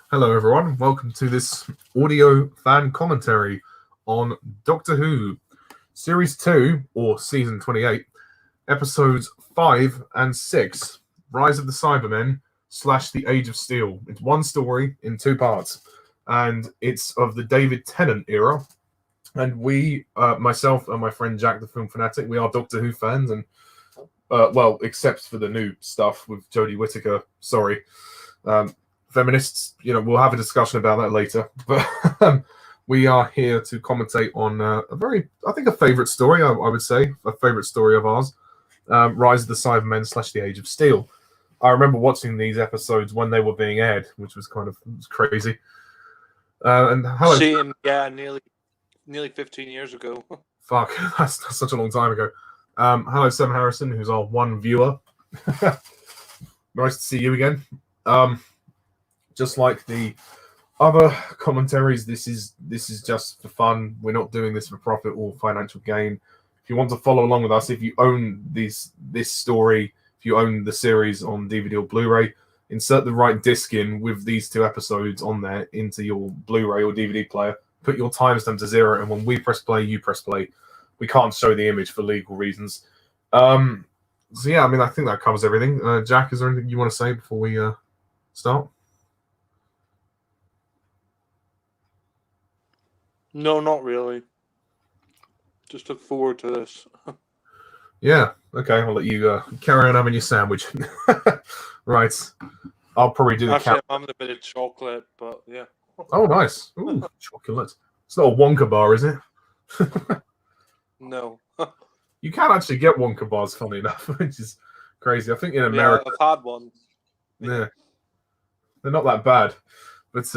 Hello, everyone. Welcome to this audio fan commentary on Doctor Who, Series 2, or Season 28, Episodes 5 and 6, Rise of the Cybermen / The Age of Steel. It's one story in two parts, and it's of the David Tennant era. And we, myself and my friend Jack, the film fanatic, we are Doctor Who fans, and well, except for the new stuff with Jodie Whittaker. Sorry, feminists. You know, we'll have a discussion about that later. But we are here to commentate on a favorite story. I would say a favorite story of ours, Rise of the Cybermen / The Age of Steel. I remember watching these episodes when they were being aired, which was kind of crazy. And hello, same, yeah, nearly 15 years ago. Fuck, that's such a long time ago. Hello, Sam Harrison, who's our one viewer. Nice to see you again. Just like the other commentaries, this is just for fun. We're not doing this for profit or financial gain. If you want to follow along with us, if you own this story, if you own the series on DVD or Blu-ray, insert the right disc in with these two episodes on there into your Blu-ray or DVD player. Put your timestamp to 0, and when we press play, you press play. We can't show the image for legal reasons. So yeah, I mean, I think that covers everything. Jack, is there anything you want to say before we start? No, not really. Just look forward to this. Yeah, okay, I'll let you carry on having your sandwich. Right. I'll probably do the Actually, I'm having a bit of chocolate, but yeah. Oh, nice. Ooh, chocolate. It's not a Wonka bar, is it? No. You can actually get Wonka bars, funny enough, which is crazy. I think in America... Yeah, I've had one. Yeah. They're not that bad. But,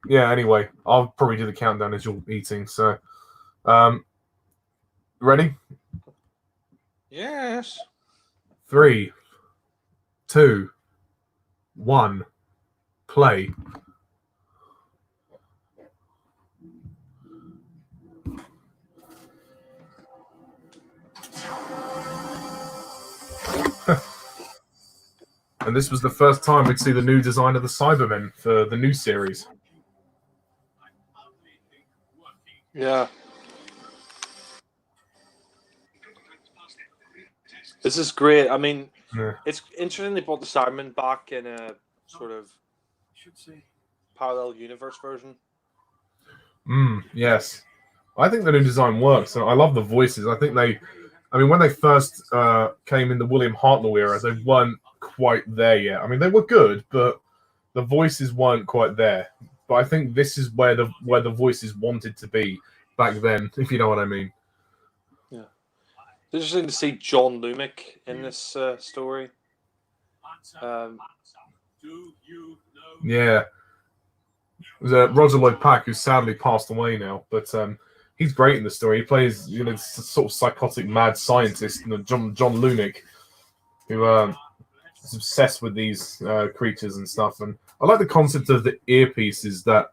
yeah, anyway, I'll probably do the countdown as you're eating, so... Ready? Yes. 3, 2, 1, play. And this was the first time we'd see the new design of the Cybermen for the new series. Yeah. This is great. I mean, It's interesting they brought the Cybermen back in a sort of parallel universe version. Yes. I think the new design works. I love the voices. I think when they first came in the William Hartnell era, they weren't quite there yet. I mean, they were good, but the voices weren't quite there. But I think this is where the voices wanted to be back then, if you know what I mean. Yeah. It's interesting to see John Lumick in this story. Yeah. It was Roger Lloyd Pack, who's sadly passed away now, but he's great in the story. He plays, sort of psychotic mad scientist, John Lumick, who is obsessed with these creatures and stuff. And I like the concept of the earpieces that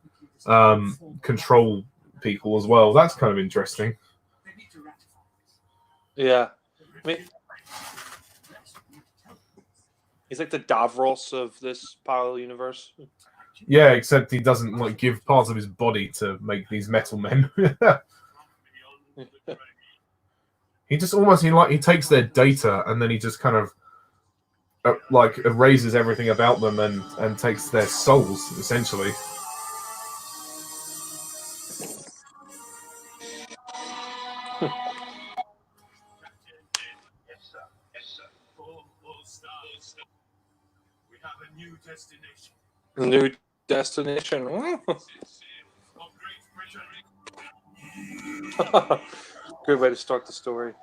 control people as well. That's kind of interesting. Yeah. I mean, he's like the Davros of this parallel universe. Yeah, except he doesn't give parts of his body to make these metal men. He just almost he takes their data and then he just kind of erases everything about them and takes their souls essentially. New destination. Good way to start the story.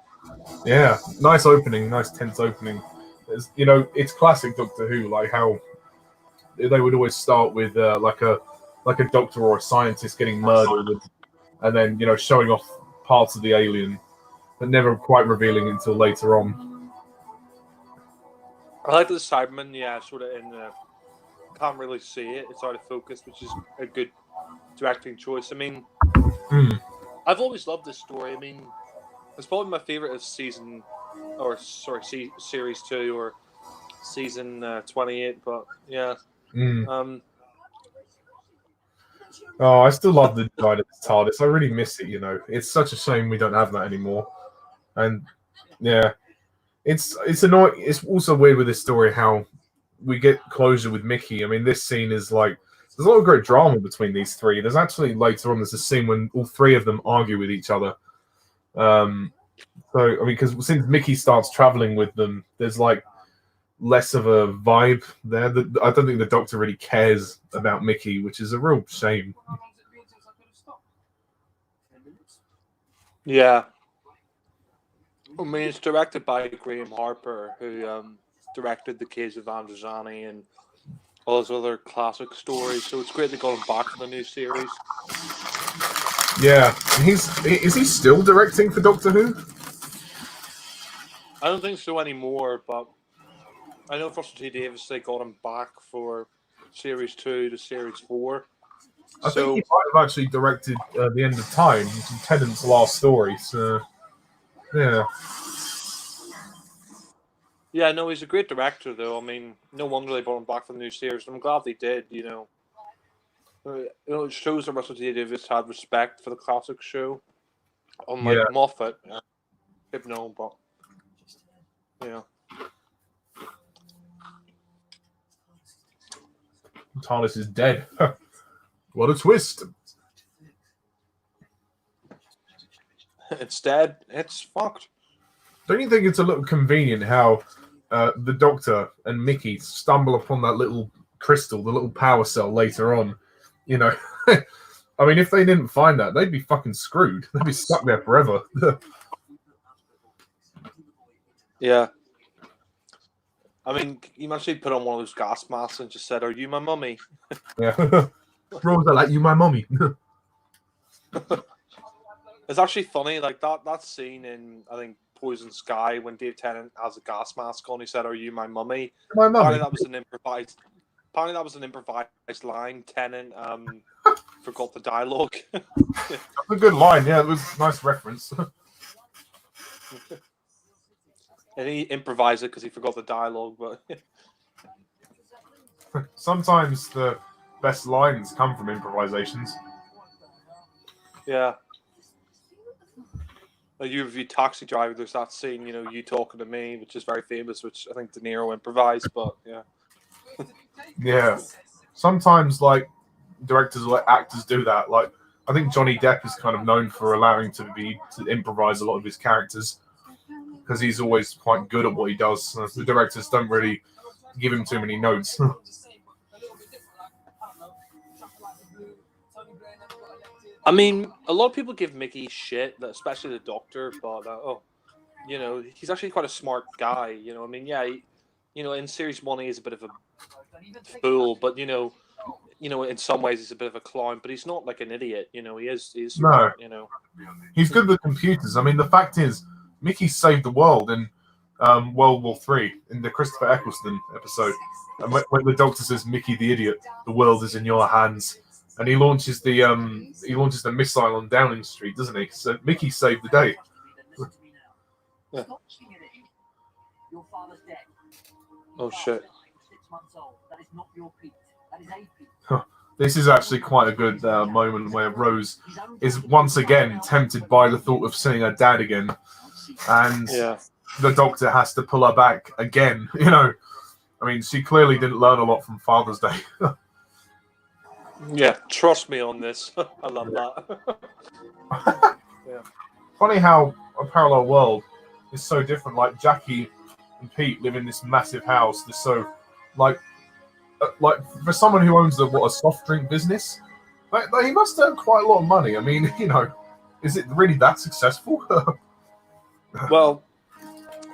Yeah, nice opening, nice tense opening. It's classic Doctor Who, like how they would always start with like a doctor or a scientist getting murdered, and then showing off parts of the alien, but never quite revealing until later on. I like the Cybermen, yeah, sort of in the can't really see it. It's out of focus, which is a good directing choice. I mean, I've always loved this story. I mean, it's probably my favorite of series 2 or season 28. But yeah, Oh, I still love the design of the TARDIS. I really miss it. You know, it's such a shame we don't have that anymore. And yeah, it's annoying. It's also weird with this story how we get closure with Mickey. I mean, this scene is like there's a lot of great drama between these three. There's actually later on there's a scene when all three of them argue with each other. So I mean, because since Mickey starts traveling with them, there's like less of a vibe there. I don't think the Doctor really cares about Mickey, which is a real shame. Yeah. I mean, it's directed by Graham Harper, who directed The Caves of Androzani and all those other classic stories. So it's great they got him back for the new series. Yeah, is he still directing for Doctor Who? I don't think so anymore, but I know for T. Davis they got him back for series 2 to series 4. I think he might have actually directed The End of Time, which is Tennant's last story. So yeah. Yeah, no, he's a great director, though. I mean, no wonder they brought him back for the new series. I'm glad they did. It shows that Russell T. Davies had respect for the classic show. Unlike Moffat, no, but yeah. TARDIS is dead. What a twist! It's dead. It's fucked. Don't you think it's a little convenient how the Doctor and Mickey stumble upon that little crystal, the little power cell later on? You know, I mean, if they didn't find that, they'd be fucking screwed. They'd be stuck there forever. Yeah. I mean, you actually put on one of those gas masks and just said, "Are you my mummy?" Yeah. Rosa, like you, my mummy. It's actually funny, like that scene in I think Poison Sky when Dave Tennant has a gas mask on. He said, "Are you my mummy?" My mummy. Apparently that was an improvised line. Tennant forgot the dialogue. That's a good line. Yeah, it was a nice reference. And he improvised it because he forgot the dialogue. But sometimes the best lines come from improvisations. Yeah. Like you review Taxi Driver, there's that scene, you talking to me, which is very famous, which I think De Niro improvised, but yeah. Yeah. Sometimes, like, directors or actors do that. Like, I think Johnny Depp is kind of known for allowing to improvise a lot of his characters because he's always quite good at what he does. The directors don't really give him too many notes. I mean, a lot of people give Mickey shit, especially the Doctor, but he's actually quite a smart guy. I mean, yeah, in series 1 he's a bit of a fool, but in some ways he's a bit of a clown, but he's not like an idiot. He is smart, He's good with computers. I mean, the fact is, Mickey saved the world in World War III in the Christopher Eccleston episode. And when the Doctor says, "Mickey the idiot, the world is in your hands," and he launches the missile on Downing Street, doesn't he? So Mickey saved the day. Yeah. Oh shit. This is actually quite a good moment where Rose is once again tempted by the thought of seeing her dad again, and the Doctor has to pull her back again. I mean, she clearly didn't learn a lot from Father's Day. Yeah, trust me on this. I love that. Yeah. Funny how a parallel world is so different. Like Jackie and Pete live in this massive house. They're so like for someone who owns a soft drink business, he must earn quite a lot of money. I mean, is it really that successful? Well,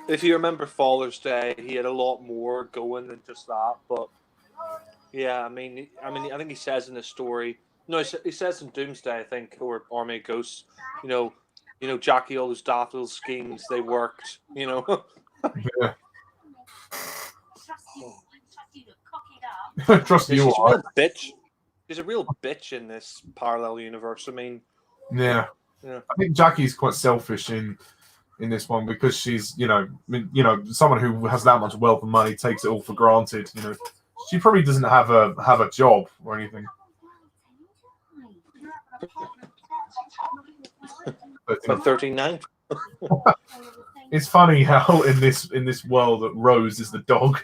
if you remember Father's Day, he had a lot more going than just that. But yeah, I mean, I think he says in the story. No, he says in Doomsday, I think, or Army of Ghosts. Jackie, all those daft little schemes, they worked. Yeah. Trust you. She's a real bitch. She's a real bitch in this parallel universe. I mean, yeah. Yeah. I think Jackie's quite selfish in this one because she's, someone who has that much wealth and money takes it all for granted. She probably doesn't have a job or anything. But 39. It's funny how in this world that Rose is the dog.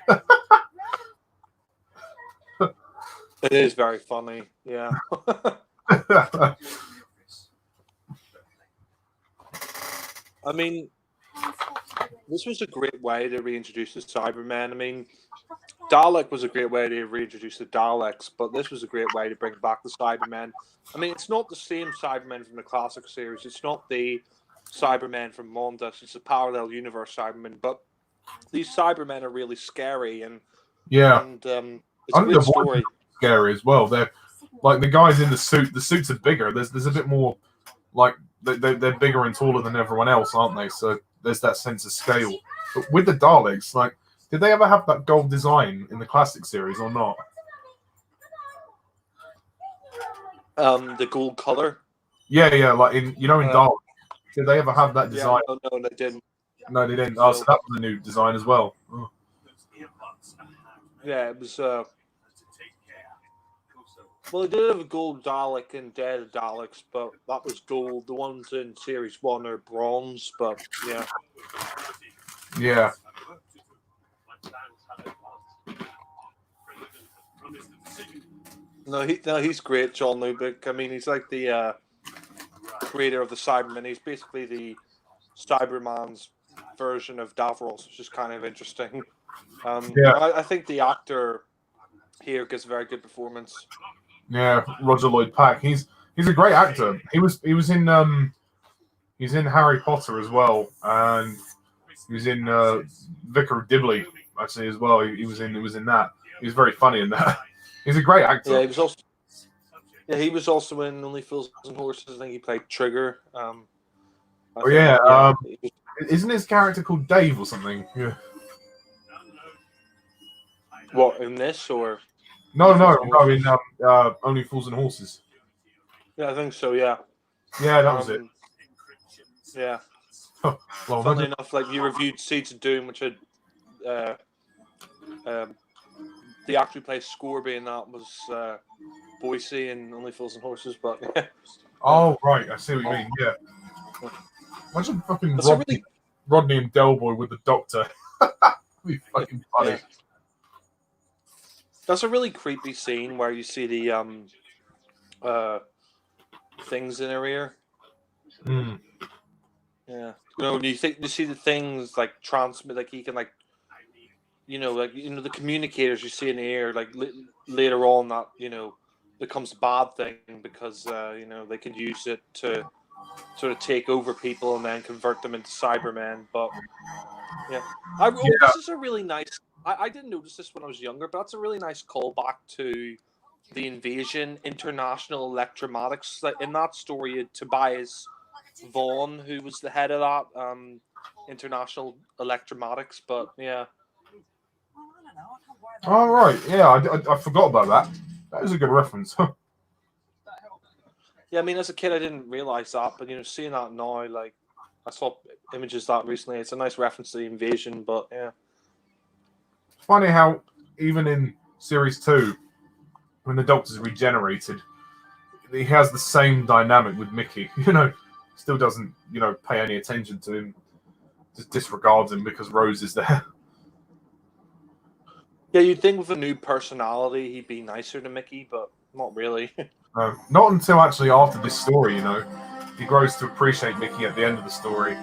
It is very funny. Yeah. I mean, this was a great way to reintroduce the Cybermen. I mean, Dalek was a great way to reintroduce the Daleks, but this was a great way to bring back the Cybermen. I mean, it's not the same Cybermen from the classic series. It's not the Cybermen from Mondas. It's a parallel universe Cybermen, but these Cybermen are really scary and it's a great story. Scary as well. They're like the guys in the suit. The suits are bigger. There's a bit more like they're bigger and taller than everyone else, aren't they? So there's that sense of scale. But with the Daleks, like, did they ever have that gold design in the classic series or not? The gold color. Yeah, like in Dalek. Did they ever have that design? Yeah, no, they didn't. No, they didn't. Oh, so that was a new design as well. Oh. Yeah, it was. Well, they did have a gold Dalek in Dead of Daleks, but that was gold. The ones in Series 1 are bronze, but yeah. Yeah. No, he's great, John Lubick. I mean, he's like the creator of the Cybermen. He's basically the Cyberman's version of Davros, which is kind of interesting. I think the actor here gives a very good performance. Yeah, Roger Lloyd Pack. He's a great actor. He was in he's in Harry Potter as well, and he was in Vicar of Dibley actually as well. He was in that. He was very funny in that. He's a great actor. Yeah, he was also in Only Fools and Horses. I think he played Trigger. Isn't his character called Dave or something? Yeah. What, in this or? No, in Only Fools and Horses. Yeah, I think so, yeah. Yeah, that was it. Yeah. Well, funnily enough, like you reviewed Seeds of Doom, which had the actor who plays Scorby, and that was Boise in Only Fools and Horses, but oh right, I see what you mean. Yeah. Imagine fucking Rodney and Delboy with the Doctor. That'd be fucking funny. Yeah. That's a really creepy scene where you see the things in her ear. Mm. Yeah. When you see the things like transmit, like he can the communicators you see in the air, like later on that becomes a bad thing because they can use it to sort of take over people and then convert them into Cybermen. But this is a really nice. I didn't notice this when I was younger, but that's a really nice callback to the Invasion International Electromatics. Like in that story, Tobias Vaughn, who was the head of that International Electromatics, but yeah. Oh right, yeah, I forgot about that. That is a good reference. Yeah, I mean, as a kid, I didn't realize that, but seeing that now, like I saw images of that recently. It's a nice reference to the Invasion, but yeah. Funny how even in Series 2, when the Doctor's regenerated, he has the same dynamic with Mickey. Still doesn't pay any attention to him, just disregards him because Rose is there. Yeah, you'd think with a new personality he'd be nicer to Mickey, but not really. Not until actually after this story, he grows to appreciate Mickey at the end of the story.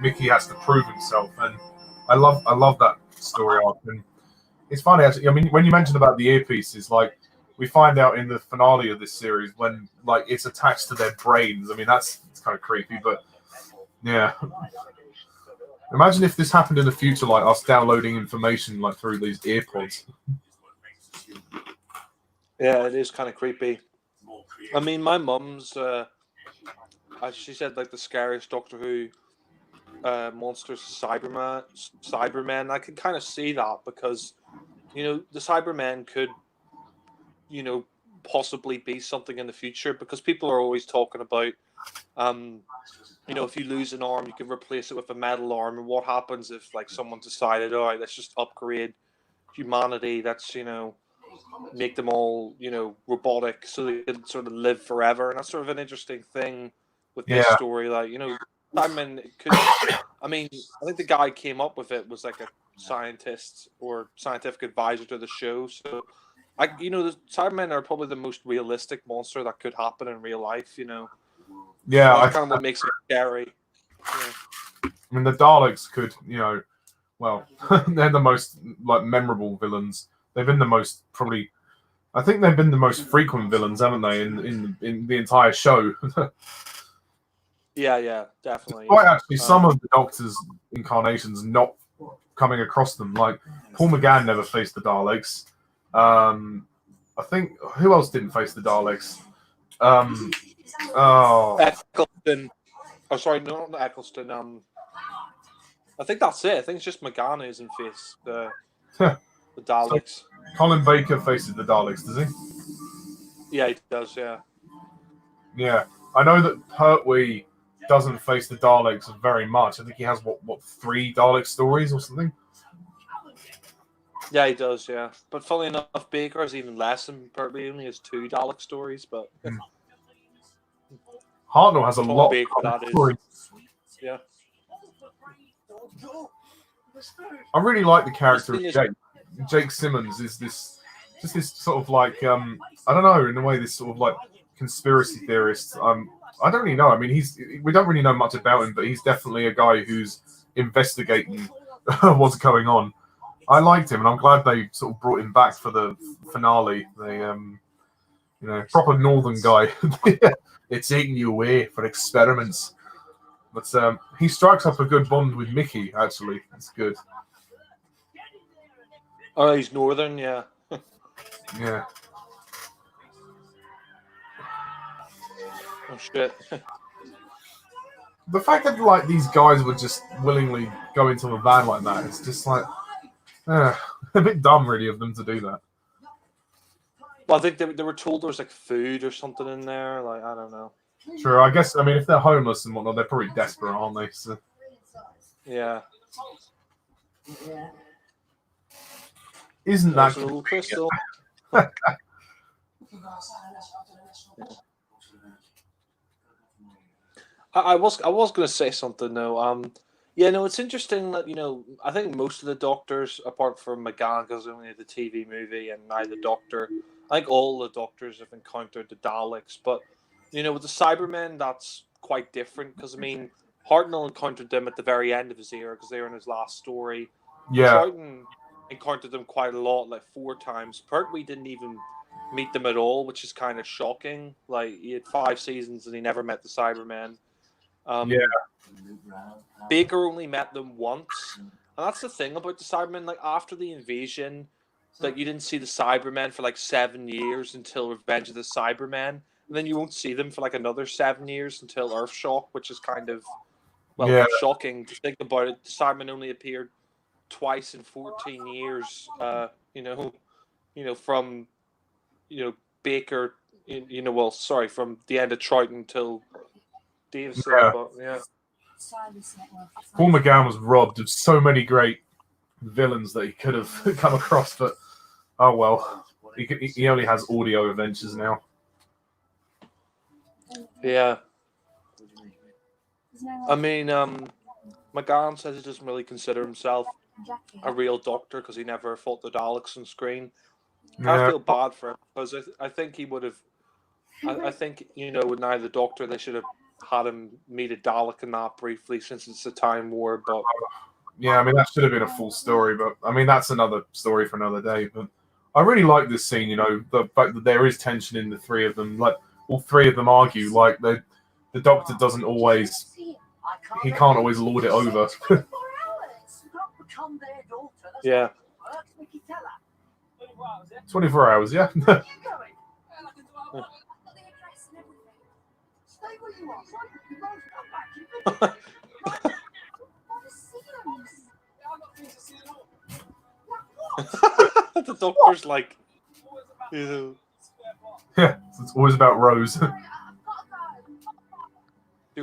Mickey has to prove himself, and I love that story arc. And it's funny actually. I mean, when you mentioned about the earpieces, like we find out in the finale of this series when like it's attached to their brains. I mean, it's kind of creepy, but yeah. Imagine if this happened in the future, like us downloading information like through these earpods. Yeah, it is kind of creepy. I mean, my mum's, she said like the scariest Doctor Who monsters, Cybermen. I can kind of see that because, the Cybermen could, possibly be something in the future because people are always talking about If you lose an arm, you can replace it with a metal arm. And what happens if like someone decided, all right, let's just upgrade humanity? That's make them all robotic so they can sort of live forever. And that's sort of an interesting thing with this Yeah. story. Like Cybermen could. I mean, I think the guy came up with it was like a scientist or scientific advisor to the show. So, the Cybermen are probably the most realistic monster that could happen in real life. Yeah, That's kind of what makes it scary. Yeah. I mean, the Daleks could, well, they're the most memorable villains. They've been the most probably. I think they've been the most frequent villains, haven't they, in the entire show? Yeah, definitely. Quite actually, some of the Doctor's incarnations not coming across them. Like Paul McGann never faced the Daleks. I think who else didn't face the Daleks? Eccleston. Oh, sorry, no, not Eccleston. I think that's it. I think it's just McGann who isn't faced the Daleks. So Colin Baker faces the Daleks, does he? Yeah, he does. Yeah. Yeah, I know that Pertwee doesn't face the Daleks very much. I think he has what 3 Dalek stories or something. Yeah, he does. Yeah, but funnily enough, Baker is even less than Pertwee. He only has 2 Dalek stories, but Hartnell has a lot Baker, of stories. Yeah. I really like the character of Jake. Jake Simmons is this sort of like I don't know, in a way, this sort of like conspiracy theorist. I don't really know. I mean, we don't really know much about him, but he's definitely a guy who's investigating what's going on. I liked him, and I'm glad they sort of brought him back for the finale. They proper northern guy. They're taking you away for experiments. But he strikes up a good bond with Mickey, actually. That's good. Oh, he's northern, yeah. Yeah. Oh, shit. The fact that, these guys would just willingly go into a van like that, it's just like, a bit dumb, really, of them to do that. Well, I think they were told there was, food or something in there. I don't know. True, I guess, if they're homeless and whatnot, they're probably desperate, aren't they? So. Yeah. Isn't that a little crystal? I was going to say something though. It's interesting that I think most of the Doctors, apart from McGann, because only the TV movie, and I the Doctor, I think all the Doctors have encountered the Daleks. But with the Cybermen, that's quite different because Hartnell encountered them at the very end of his era because they were in his last story. Yeah. Troughton encountered them quite a lot, 4 times. Pertwee didn't even meet them at all, which is kind of shocking. He had 5 seasons and he never met the Cybermen. Baker only met them once, and that's the thing about the Cybermen. After the invasion, you didn't see the Cybermen for 7 years until Revenge of the Cybermen, and then you won't see them for another 7 years until Earthshock, which is kind of shocking to think about it. The Cybermen only appeared twice in 14 years. From Baker, from the end of Troughton till Davison. Yeah. Paul McGann was robbed of so many great villains that he could have come across, but oh well. He only has audio adventures now. Yeah. McGann says he doesn't really consider himself a real Doctor because he never fought the Daleks on screen. Yeah. I feel bad for him because I think he would have. I think with Night of the Doctor they should have had him meet a Dalek in that briefly since it's a Time War. But yeah, that should have been a full story. But that's another story for another day. But I really like this scene. The fact that there is tension in the 3 of them. All 3 of them argue. The Doctor doesn't always. He can't always lord it over. Yeah. 24 hours, yeah. The Doctor's Yeah, it's always about Rose.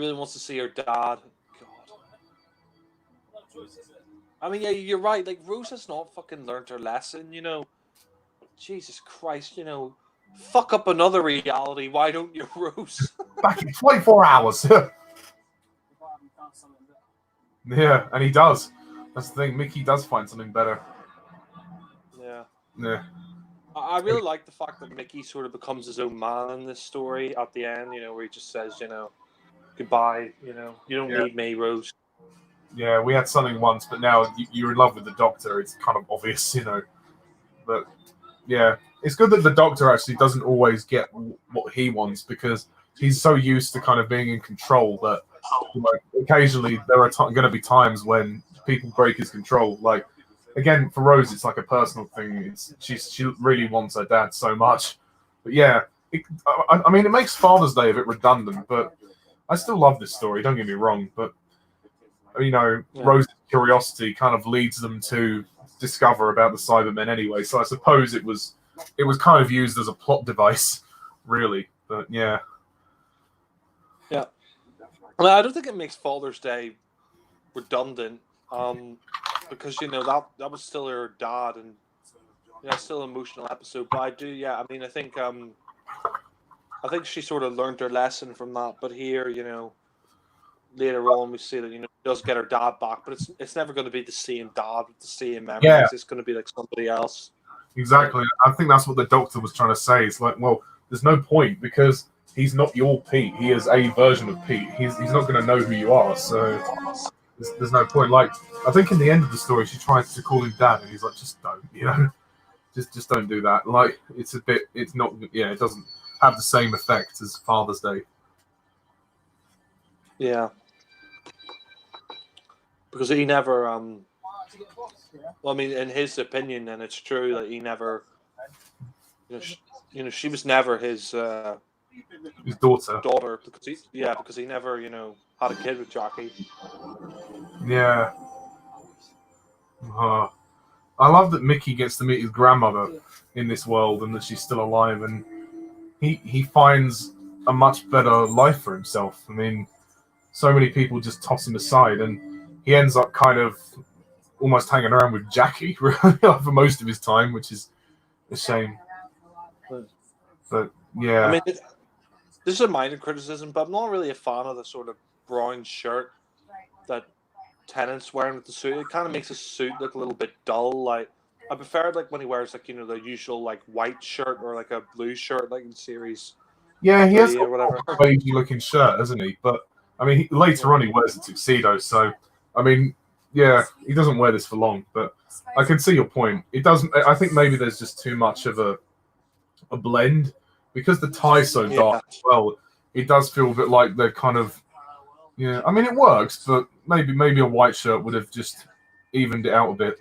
really wants to see her dad. God. I mean, yeah, you're right. Like, Rose has not fucking learned her lesson, you know. Jesus Christ, you know. Fuck up another reality. Why don't you, Rose? Back in 24 hours. Yeah, and he does. That's the thing. Mickey does find something better. Yeah. Yeah. I really like the fact that Mickey sort of becomes his own man in this story at the end, you know, where he just says, you know, goodbye, you know, you don't need me, Rose. Yeah, we had something once, but now you're in love with the Doctor. It's kind of obvious, you know. But yeah, it's good that the Doctor actually doesn't always get what he wants because he's so used to kind of being in control that occasionally there are going to be times when people break his control. Like again, for Rose, it's like a personal thing. She really wants her dad so much. But yeah, I mean, it makes Father's Day a bit redundant, but I still love this story. Don't get me wrong, but you know, Rose's curiosity kind of leads them to discover about the Cybermen anyway. So I suppose it was kind of used as a plot device, really. But yeah. Yeah. I mean, I don't think it makes Father's Day redundant, because you know that was still her dad, and yeah, still an emotional episode. But I do, yeah. I mean, I think she sort of learned her lesson from that. But here, you know, later on we see that, you know, she does get her dad back, but it's never going to be the same dad with the same memories. Yeah. It's going to be like somebody else. Exactly. I think that's what the Doctor was trying to say. It's like, well, there's no point because he's not your Pete. He is a version of Pete. He's not going to know who you are. So there's no point. Like, I think in the end of the story, she tries to call him dad, and he's like, just don't, you know, just don't do that. Like, it's not, yeah, it doesn't have the same effect as Father's Day. Yeah. Because he never, well, I mean, in his opinion, and it's true that he never, you know, she was never his daughter, because he never, you know, had a kid with Jackie. Yeah. I love that Mickey gets to meet his grandmother in this world and that she's still alive, and he finds a much better life for himself. I mean, so many people just toss him aside, and he ends up kind of almost hanging around with Jackie for most of his time, which is a shame. But yeah, I mean, this is a minor criticism, but I'm not really a fan of the sort of brown shirt that Tennant's wearing with the suit. It kind of makes his suit look a little bit dull. Like, I prefer it, like, when he wears, like, you know, the usual, like, white shirt or like a blue shirt, like in series. Yeah, he has or whatever. a wavy looking shirt, hasn't he? But I mean, later on he wears a tuxedo, so I mean, yeah, he doesn't wear this for long. But I can see your point. It doesn't. I think maybe there's just too much of a blend because the tie's so dark as well. It does feel a bit like they're kind of. Yeah, I mean it works, but maybe a white shirt would have just evened it out a bit.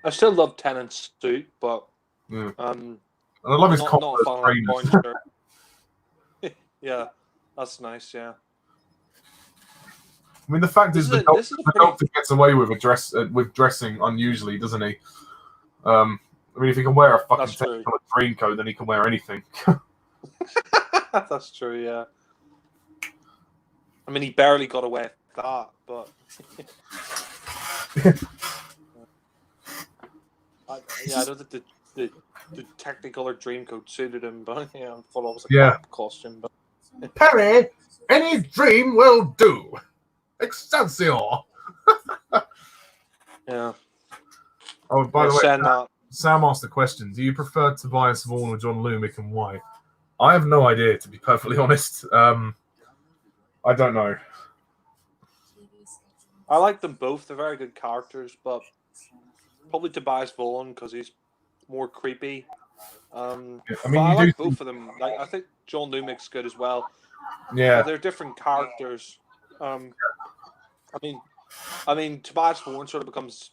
I still love Tennant's suit, but yeah. And I love his Converse trainers. Yeah, that's nice. Yeah. I mean, the fact is, the Doctor gets away with dressing unusually, doesn't he? I mean, if he can wear a fucking technicolor dream coat, then he can wear anything. That's true. Yeah. I mean, he barely got away with that, but I don't think the Technicolor Dreamcoat suited him, but yeah, I thought it was a costume. But Perry, any dream will do. Excelsior. Yeah. Oh, by the way, Sam asked the question: do you prefer Tobias Vaughan or John Lumick, and why? I have no idea, to be perfectly honest. I don't know. I like them both. They're very good characters, but probably Tobias Vaughan because he's more creepy. I mean, I like both of them. Like, I think John Lumick's good as well. Yeah, but they're different characters. I mean, Tobias Vaughan sort of becomes,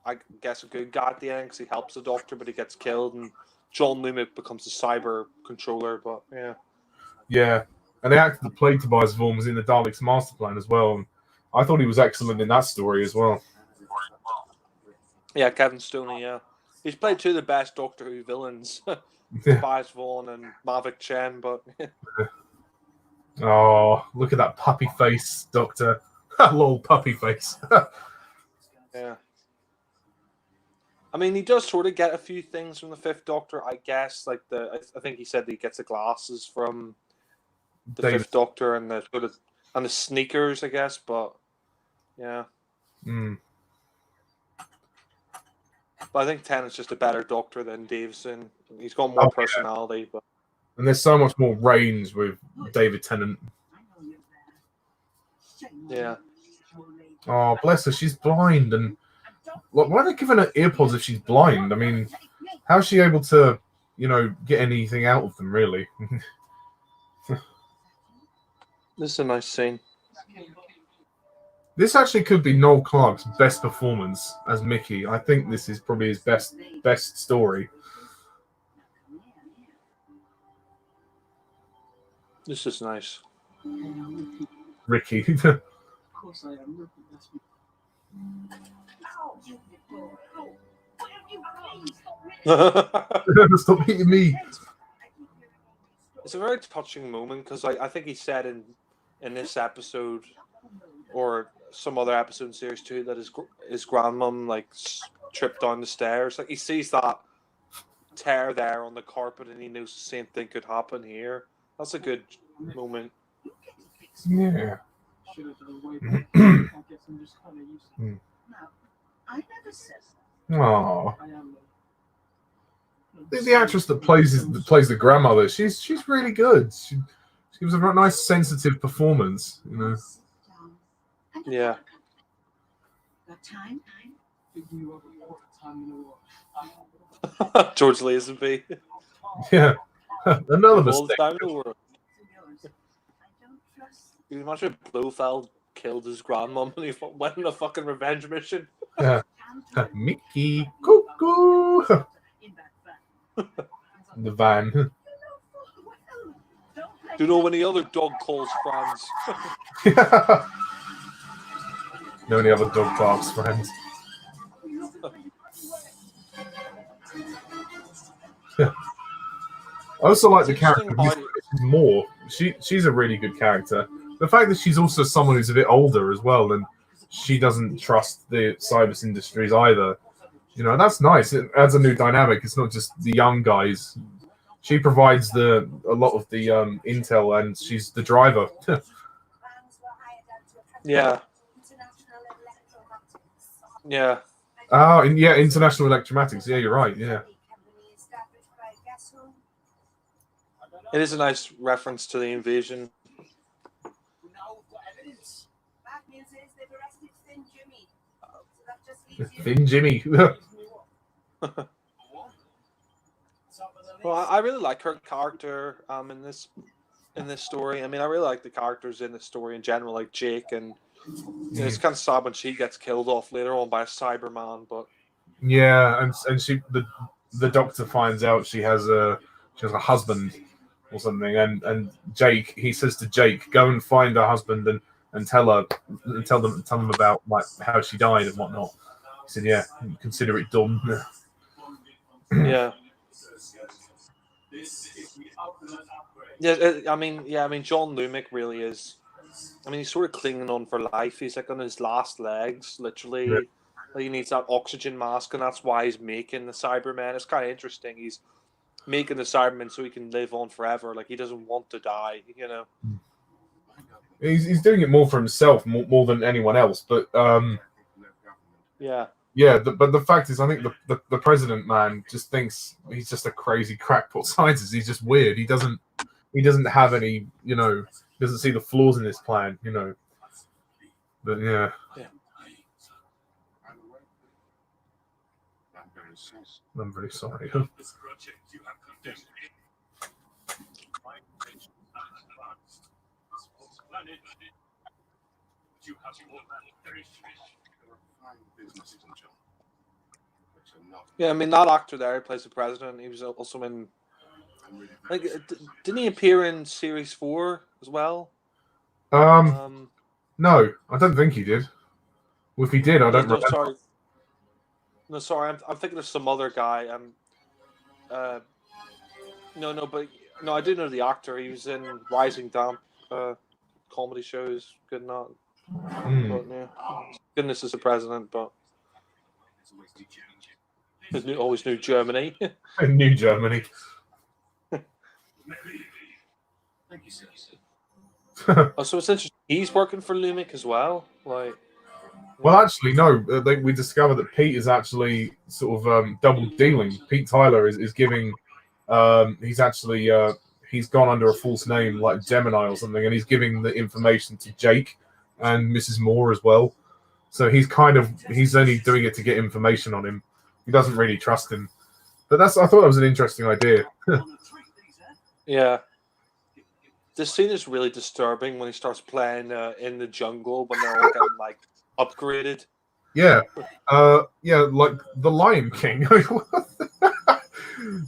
I guess, a good guy at the end because he helps the Doctor, but he gets killed, and John Lumick becomes the cyber controller. But yeah, and the actor that played Tobias Vaughan was in the Daleks' Master Plan as well. And I thought he was excellent in that story as well. Yeah, Kevin Stoney. Yeah, he's played two of the best Doctor Who villains, Tobias Vaughan and Mavic Chen. But Oh, look at that puppy face, Doctor. Lol, puppy face. Yeah. I mean, he does sort of get a few things from the Fifth Doctor, I guess. Like I think he said that he gets the glasses from the David. Fifth Doctor and the sort of and the sneakers, I guess. But yeah, Mm. but I think Tennant's just a better Doctor than Davison. He's got more personality, but And there's so much more range with David Tennant. yeah. Oh, bless her. She's blind, and why are they giving her earpods if she's blind? I mean, how's she able to, get anything out of them? Really? This is a nice scene. This actually could be Noel Clarke's best performance as Mickey. I think this is probably his best story. This is nice. Ricky. Stop hitting me. It's a very touching moment because I think he said in this episode or some other episode in series 2 that his grandmom like tripped down the stairs. Like he sees that tear there on the carpet and he knows the same thing could happen here. That's a good moment. Yeah. Oh. The actress that plays the grandmother, she's really good. She gives a very nice, sensitive performance. Yeah. George Lazenby. Yeah. Another All the mistake. time in the world. Can you imagine if Blofeld killed his grandmom and he went on a fucking revenge mission? Yeah. Mickey, cuckoo. The van. Do you know any other dog calls Franz? No, any other dog barks, friends. I also like the character more. She's a really good character. The fact that she's also someone who's a bit older as well, and she doesn't trust the cyber industries either. That's nice. It adds a new dynamic. It's not just the young guys. She provides a lot of the intel, and she's the driver. Yeah. Yeah. Oh, yeah, International Electromatics. Yeah, you're right. Yeah. It is a nice reference to the invasion. Thin Jimmy. Well, I really like her character in this story. I mean, I really like the characters in the story in general, like Jake, and it's kind of sad when she gets killed off later on by a Cyberman. But yeah, and she the doctor finds out she has a husband or something, and Jake, he says to Jake, go and find her husband and tell them about like how she died and whatnot. He said, yeah, consider it done. Yeah. I mean, John Lumick really is. I mean, he's sort of clinging on for life. He's like on his last legs, literally. Yeah. Like he needs that oxygen mask, and that's why he's making the Cybermen. It's kind of interesting. He's making the Cybermen so he can live on forever. Like he doesn't want to die, He's doing it more for himself, more than anyone else. But yeah. Yeah, but the fact is, I think the president man just thinks he's just a crazy crackpot scientist. He's just weird. He doesn't have any, doesn't see the flaws in this plan, But yeah. I'm very sorry. Yeah, I mean that actor there who plays the president. He was also in, like, didn't he appear in series 4 as well? No, I don't think he did. Well, if he did, I don't remember. Sorry, I'm thinking of some other guy. I do know the actor. He was in Rising Damp. comedy shows, good not. Mm. But yeah, goodness is the president, but always knew Germany. New Germany. Oh, so it's interesting. He's working for Lumic as well. Like, Well, actually, no. We discovered that Pete is actually sort of double dealing. Pete Tyler is giving. He's actually he's gone under a false name like Gemini or something, and he's giving the information to Jake and Mrs. Moore as well. So he's only doing it to get information on him. He doesn't really trust him. But I thought that was an interesting idea. yeah. This scene is really disturbing when he starts playing in the jungle when they're all getting like upgraded. Yeah, like the Lion King.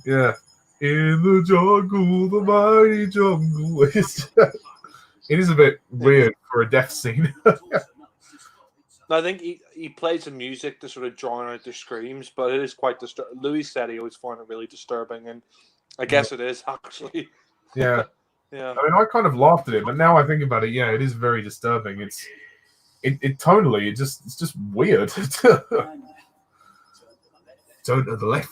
Yeah, in the jungle, the mighty jungle. It is a bit weird for a death scene. I think he plays the music to sort of drown out the screams, but it is quite disturbing. Louis said he always found it really disturbing, and I guess it is actually. Yeah. Yeah. I mean, I kind of laughed at it, but now I think about it, yeah, it is very disturbing. It tonally, it's just weird. Turn to the left.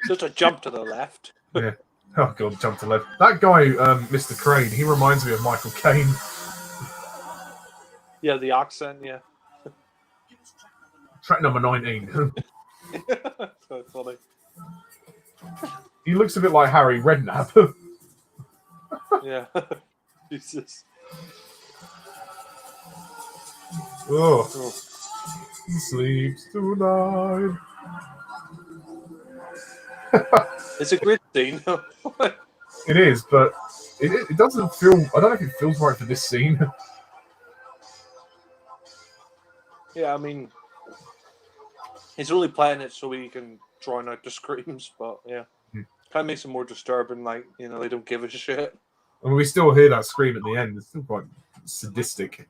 Just a jump to the left. Yeah. Oh god, jump to the left. That guy, Mr. Crane, he reminds me of Michael Caine. Yeah, the accent, yeah. Track number 19. So funny. He looks a bit like Harry Redknapp. Yeah. Jesus. Oh. He sleeps tonight. It's a great scene. It is, but it doesn't feel. I don't know if it feels right for this scene. Yeah, I mean, he's only playing it so he can drown out the screams, but yeah. Kind of makes it more disturbing, like, they don't give a shit. I mean, we still hear that scream at the end. It's still quite sadistic.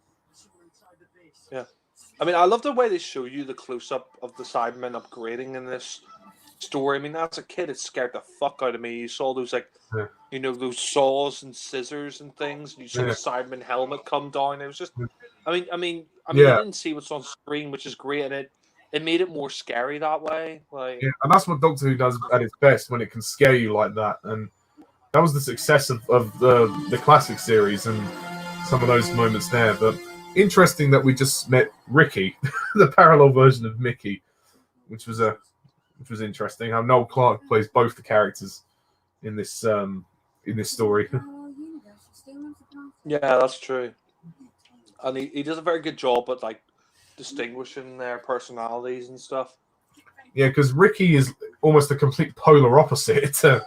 Yeah. I mean, I love the way they show you the close-up of the Cybermen upgrading in this story. I mean, as a kid, it scared the fuck out of me. You saw those, like, those saws and scissors and things. And you saw the Cyberman helmet come down. It was just, I mean, you didn't see what's on screen, which is great, and it made it more scary that way. Like, yeah, and that's what Doctor Who does at its best, when it can scare you like that. And that was the success of the classic series and some of those moments there. But interesting that we just met Ricky, the parallel version of Mickey, which was interesting. How Noel Clarke plays both the characters in this story. yeah, that's true. And he does a very good job at, like, distinguishing their personalities and stuff. Yeah, because Ricky is almost a complete polar opposite to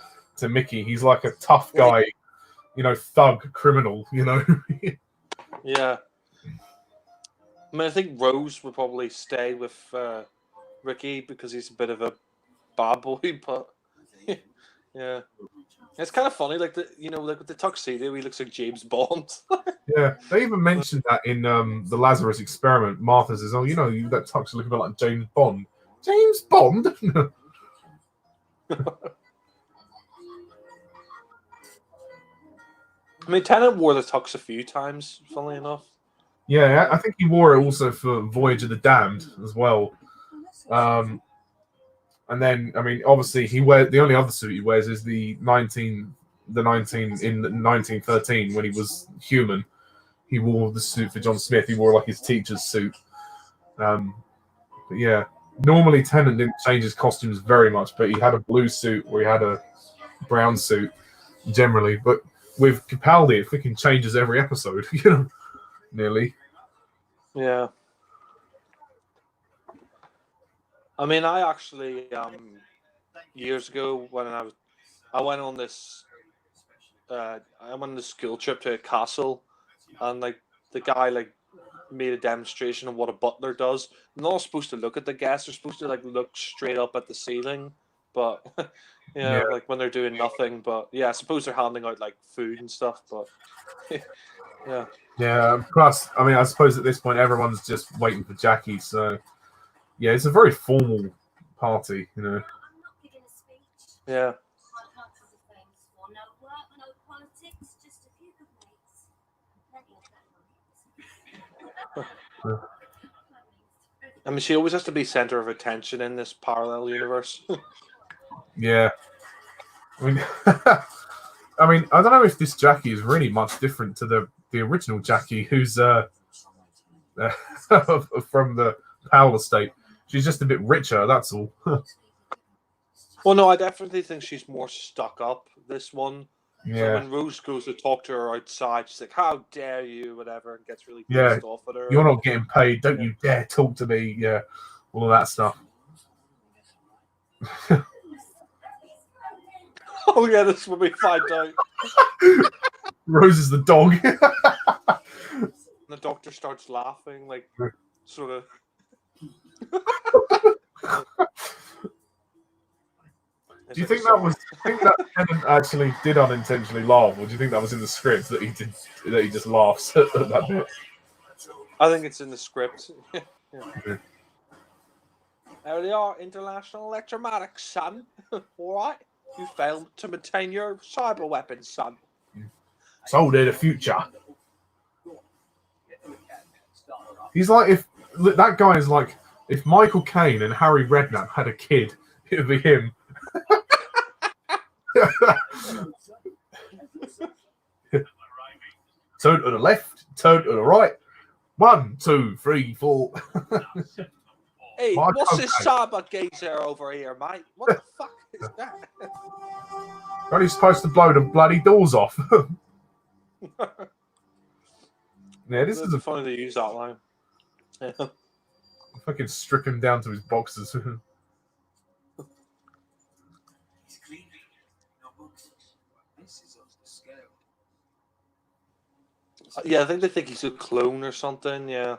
Mickey. He's like a tough guy, thug, criminal, Yeah. I mean, I think Rose would probably stay with Ricky because he's a bit of a bad boy, but yeah. It's kind of funny, like like with the tuxedo, he looks like James Bond. Yeah, they even mentioned that in the Lazarus Experiment. Martha says, "Oh, that tux looking a bit like James Bond." James Bond. I mean, Tennant wore the tux a few times, funnily enough. Yeah, I think he wore it also for Voyage of the Damned as well. And then, I mean, obviously, the only other suit he wears is the 19 in 1913 when he was human. He wore the suit for John Smith. He wore like his teacher's suit. But yeah, normally Tennant didn't change his costumes very much, but he had a blue suit or he had a brown suit generally. But with Capaldi, it freaking changes every episode, nearly. Yeah. I mean, I actually years ago when I went on this school trip to a castle, and like the guy made a demonstration of what a butler does. They're not supposed to look at the guests; they're supposed to look straight up at the ceiling. But like when they're doing nothing. But yeah, I suppose they're handing out like food and stuff. But yeah. Yeah. Plus, I mean, I suppose at this point everyone's just waiting for Jackie. So yeah, it's a very formal party, Yeah. I mean, she always has to be center of attention in this parallel universe. Yeah. I mean, I mean, I don't know if this Jackie is really much different to the original Jackie, who's from the Powell estate. She's just a bit richer, that's all. Well, no, I definitely think she's more stuck up. This one. Yeah. So when Rose goes to talk to her outside, she's like, "How dare you?" Whatever, and gets really Yeah. pissed off at her. You're not getting paid. Don't you dare talk to me. Yeah. All of that stuff. Oh yeah, that's when we find out. Rose is the dog. The doctor starts laughing, like sort of. Do you think that Tennant actually did unintentionally laugh, or do you think that was in the script that he just laughs at that bit? I think it's in the script. Yeah. There they are, international electromagnetic, son. All right, you failed to maintain your cyber weapons, son. So they're the future. He's like, if that guy is like, if Michael Caine and Harry Redknapp had a kid, it would be him. Turn to the left, turn to the right. 1, 2, 3, 4. Hey, what's this cyber geezer over here, mate? What the fuck is that? Aren't you supposed to blow the bloody doors off? Yeah, this is funny to use that line. Yeah. Fucking strip him down to his boxes. Yeah, I think they think he's a clone or something. Yeah.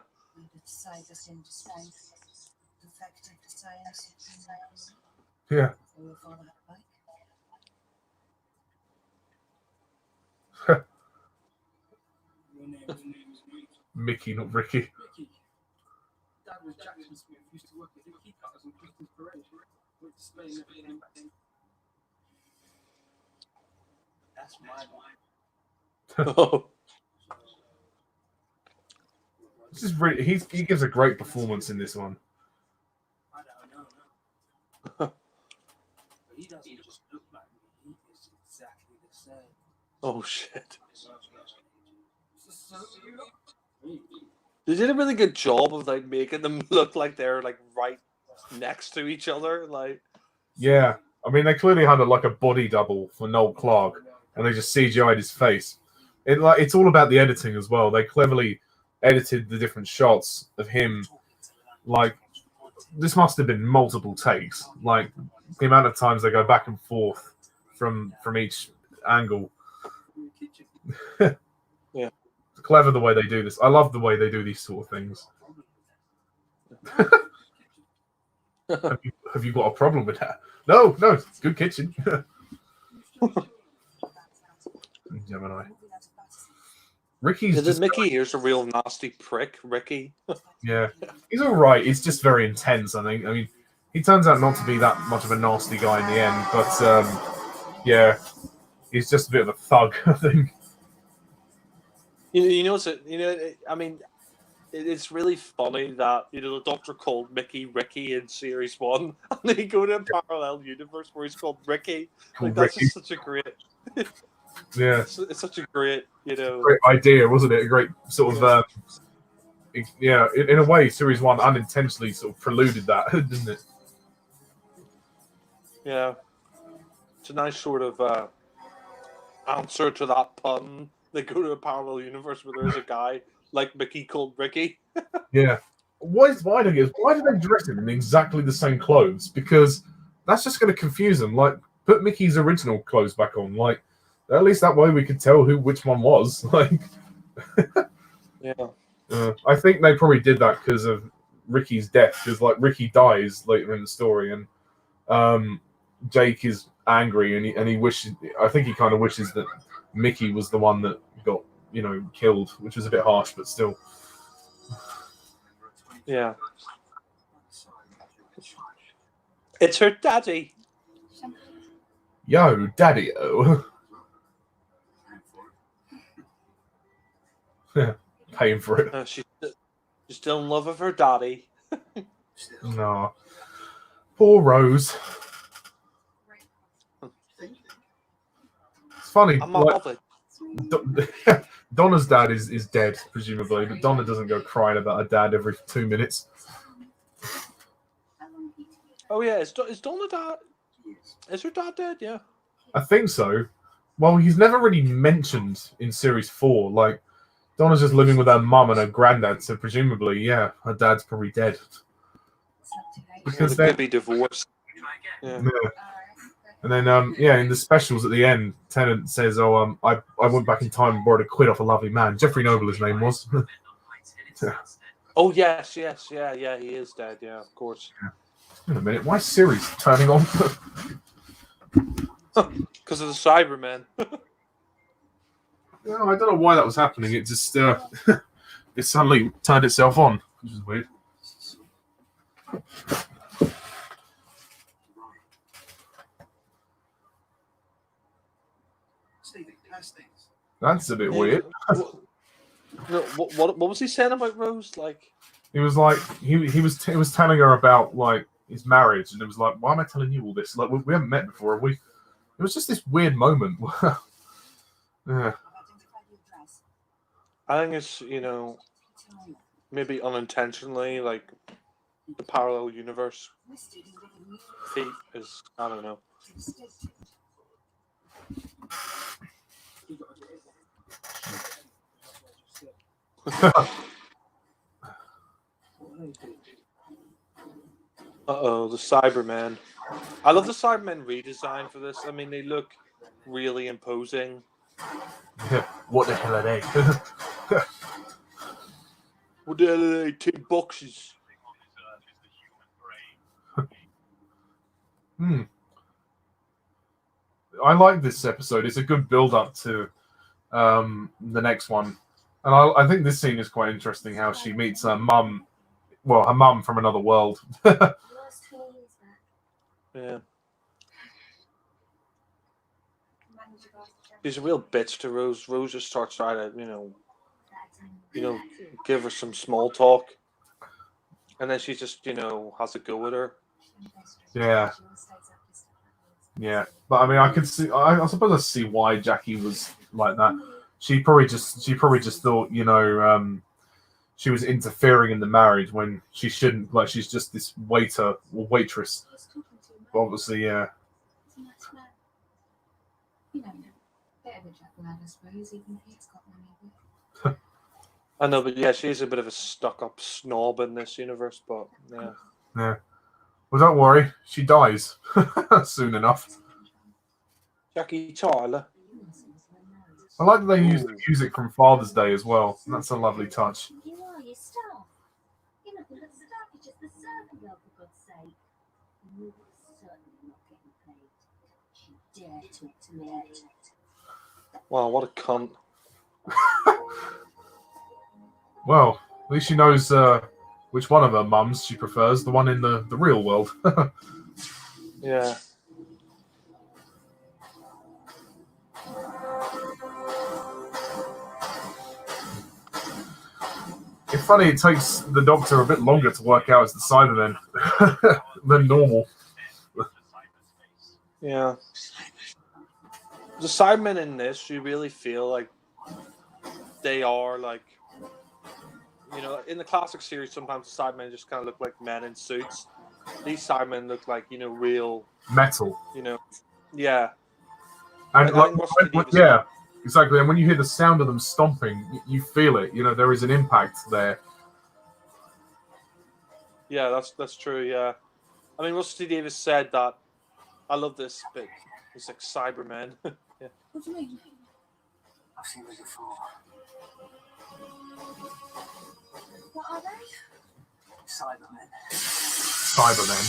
Yeah. Mickey, not Ricky. Dad was Jackson Smith, used to work at the key cutters and Christmas parade. Went to Spain and everything back then. That's my Oh. This is really, he gives a great performance in this one. I don't know. But he doesn't just look like me. He is exactly the same. Oh shit. They did a really good job of like making them look like they're like right next to each other. Like, yeah, I mean they clearly had a body double for Noel Clarke, and they just CGI'd his face. It's all about the editing as well. They cleverly edited the different shots of him. Like, this must have been multiple takes. Like the amount of times they go back and forth from each angle. Yeah. It's clever the way they do this. I love the way they do these sort of things. Have you got a problem with that? No, it's good kitchen. Gemini. Ricky's Mickey here's a real nasty prick, Ricky. Yeah, he's all right. He's just very intense, I think. I mean, he turns out not to be that much of a nasty guy in the end, but yeah, he's just a bit of a thug, I think. I mean, it's really funny that the Doctor called Mickey Ricky in series 1, and then he go to a parallel universe where he's called Ricky. Like, that's just such a great. Yeah, it's such a great, great idea, wasn't it? A great sort of, yeah. In a way, series 1 unintentionally sort of preluded that, didn't it? Yeah, it's a nice sort of answer to that pun. They go to a parallel universe where there's a guy like Mickey called Ricky. Yeah. Why do they dress him in exactly the same clothes? Because that's just going to confuse them. Like, put Mickey's original clothes back on. Like, at least that way we could tell which one was. Like, yeah. I think they probably did that because of Ricky's death. Because like Ricky dies later in the story, and Jake is angry, and he wishes. I think he kind of wishes that Mickey was the one that got killed, which was a bit harsh, but still. Yeah. It's her daddy. Yo, daddy-o. Paying for it. still in love with her daddy. No. Poor Rose. It's funny. I'm not Like, bothered. Donna's dad is dead, presumably, but Donna doesn't go crying about her dad every 2 minutes. Oh yeah, is Donna dad? Is her dad dead? Yeah. I think so. Well, he's never really mentioned in series 4. Like, Donna's just living with her mum and her granddad, so presumably, yeah, her dad's probably dead. Because They could be divorced. Yeah. Yeah. And then, yeah, in the specials at the end, Tennant says, "Oh, I went back in time and borrowed a quid off a lovely man." Jeffrey Noble, his name was. Oh yes, yeah, he is dead. Yeah, of course. Wait a minute, why is Siri's turning on? Because of the Cybermen. No, I don't know why that was happening. It just it suddenly turned itself on, which is weird. That's a bit weird. What was he saying about Rose? Like, He was like he was telling her about like his marriage, and it was like, why am I telling you all this? Like we haven't met before, have we? It was just this weird moment. Yeah. I think it's maybe unintentionally like the parallel universe. Fate is I don't know. Uh-oh, the Cybermen. I love the Cybermen redesign for this. I mean, they look really imposing. What the hell are they? What the hell are they? 10 boxes. I like this episode. It's a good build-up to the next one. And I think this scene is quite interesting, how she meets her mum. Well, her mum from another world. Yeah. She's a real bitch to Rose. Rose just starts trying to, give her some small talk. And then she just, has a go with her. Yeah. Yeah. But I mean, I suppose I see why Jackie was like that. She probably just thought, she was interfering in the marriage when she shouldn't. Like, she's just this waiter or waitress. But obviously, yeah. I know, but yeah, she's a bit of a stuck-up snob in this universe, but yeah. Yeah. Well, don't worry. She dies soon enough. Jackie Tyler. I like that they use the music from Father's Day as well. That's a lovely touch. You are your staff. You're nothing but staff. You're just the servant girl, for God's sake. You're certainly not getting paid. Don't you dare talk to me. Wow, what a cunt. Well, at least she knows which one of her mums she prefers, the one in the real world. Yeah. It's funny, it takes the Doctor a bit longer to work out as the Cybermen than normal. Yeah. The Cybermen in this, you really feel like they are like, in the classic series, sometimes the Cybermen just kind of look like men in suits. These Cybermen look like, real Metal. Yeah. And Yeah. Exactly. And when you hear the sound of them stomping, you feel it. There is an impact there. Yeah, that's true. Yeah, I mean, Rusty Davis said that. I love this bit. He's like Cybermen. Yeah. What do you mean? I've seen this before. What are they? Cybermen. Cybermen.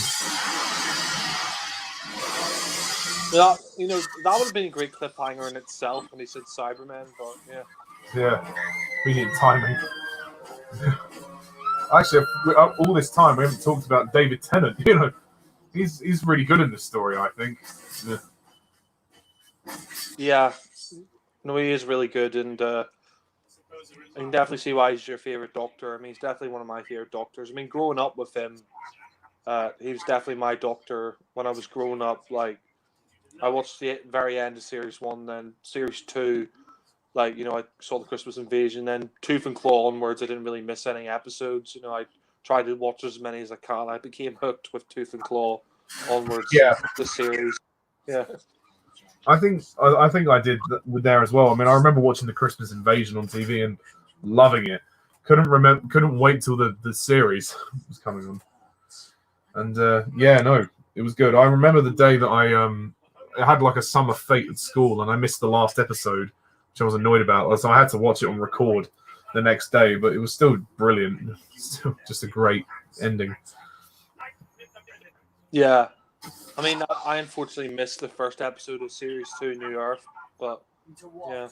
Yeah, that would have been a great cliffhanger in itself when he said Cybermen, but yeah. Yeah. Convenient timing. Actually, all this time we haven't talked about David Tennant. He's really good in this story, I think. Yeah. No, he is really good, and I can definitely see why he's your favorite Doctor. I mean, he's definitely one of my favorite Doctors. I mean, growing up with him, he was definitely my Doctor when I was growing up. Like, I watched the very end of Series 1, then Series 2. Like, you know, I saw the Christmas Invasion, then Tooth and Claw onwards. I didn't really miss any episodes. You know, I tried to watch as many as I can. I became hooked with Tooth and Claw onwards. Yeah. The series. Yeah. I think I did there as well. I mean, I remember watching the Christmas Invasion on TV and loving it. Couldn't wait till the series was coming on. And yeah, no, it was good. I remember the day that I had like a summer fete at school and I missed the last episode, which I was annoyed about. So I had to watch it on record the next day, but it was still brilliant. Still just a great ending. Yeah. I mean, I unfortunately missed the first episode of Series 2, New Earth, but yeah.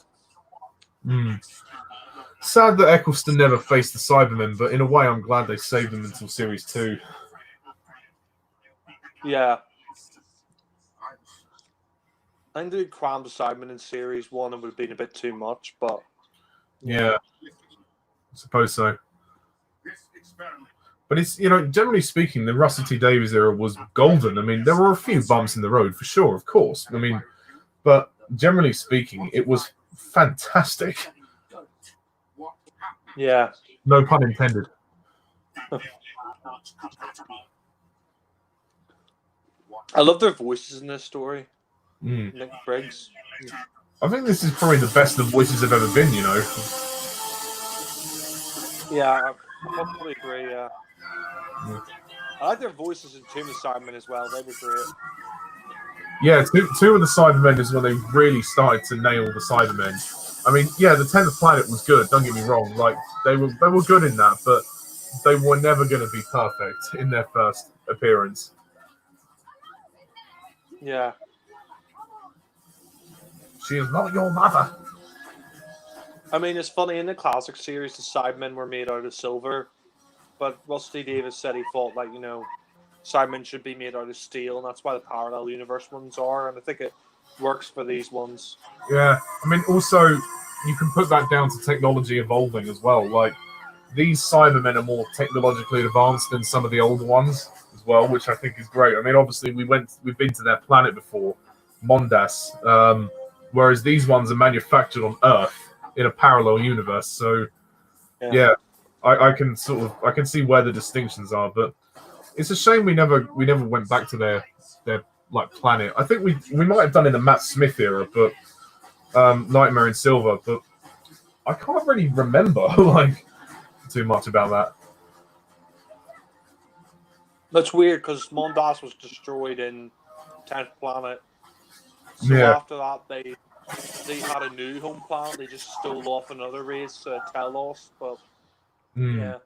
Sad that Eccleston never faced the Cybermen, but in a way I'm glad they saved them until Series 2. Yeah. I think they crammed the Cybermen in Series 1 and would have been a bit too much, but... Yeah. I suppose so. But it's, you know, generally speaking, the Russell T Davies era was golden. I mean, there were a few bumps in the road, for sure, of course. I mean, but generally speaking, it was fantastic. Yeah. No pun intended. I love their voices in this story. Mm. Nick Briggs. I think this is probably the best the voices have ever been, you know. Yeah, I probably agree, yeah. I like their voices in Tomb of Cybermen as well. They were great. Yeah, two of the Cybermen is when they really started to nail the Cybermen. I mean, yeah, the 10th Planet was good. Don't get me wrong. Like they were good in that, but they were never going to be perfect in their first appearance. Yeah. She is not your mother. I mean, it's funny, in the classic series, the Cybermen were made out of silver, but Russell T Davies said he thought, like, you know, Cybermen should be made out of steel, and that's why the parallel universe ones are, and I think it works for these ones. Yeah, I mean, also, you can put that down to technology evolving as well. Like, these Cybermen are more technologically advanced than some of the older ones as well, which I think is great. I mean, obviously, we've been to their planet before, Mondas, whereas these ones are manufactured on Earth in a parallel universe. So, yeah, I can see where the distinctions are, but it's a shame we never went back to their like planet. I think we might have done in the Matt Smith era, but Nightmare in Silver, but I can't really remember like too much about that. That's weird because Mondas was destroyed in 10th Planet. So Yeah. after that, they had a new home planet. They just stole off another race, Telos. But yeah,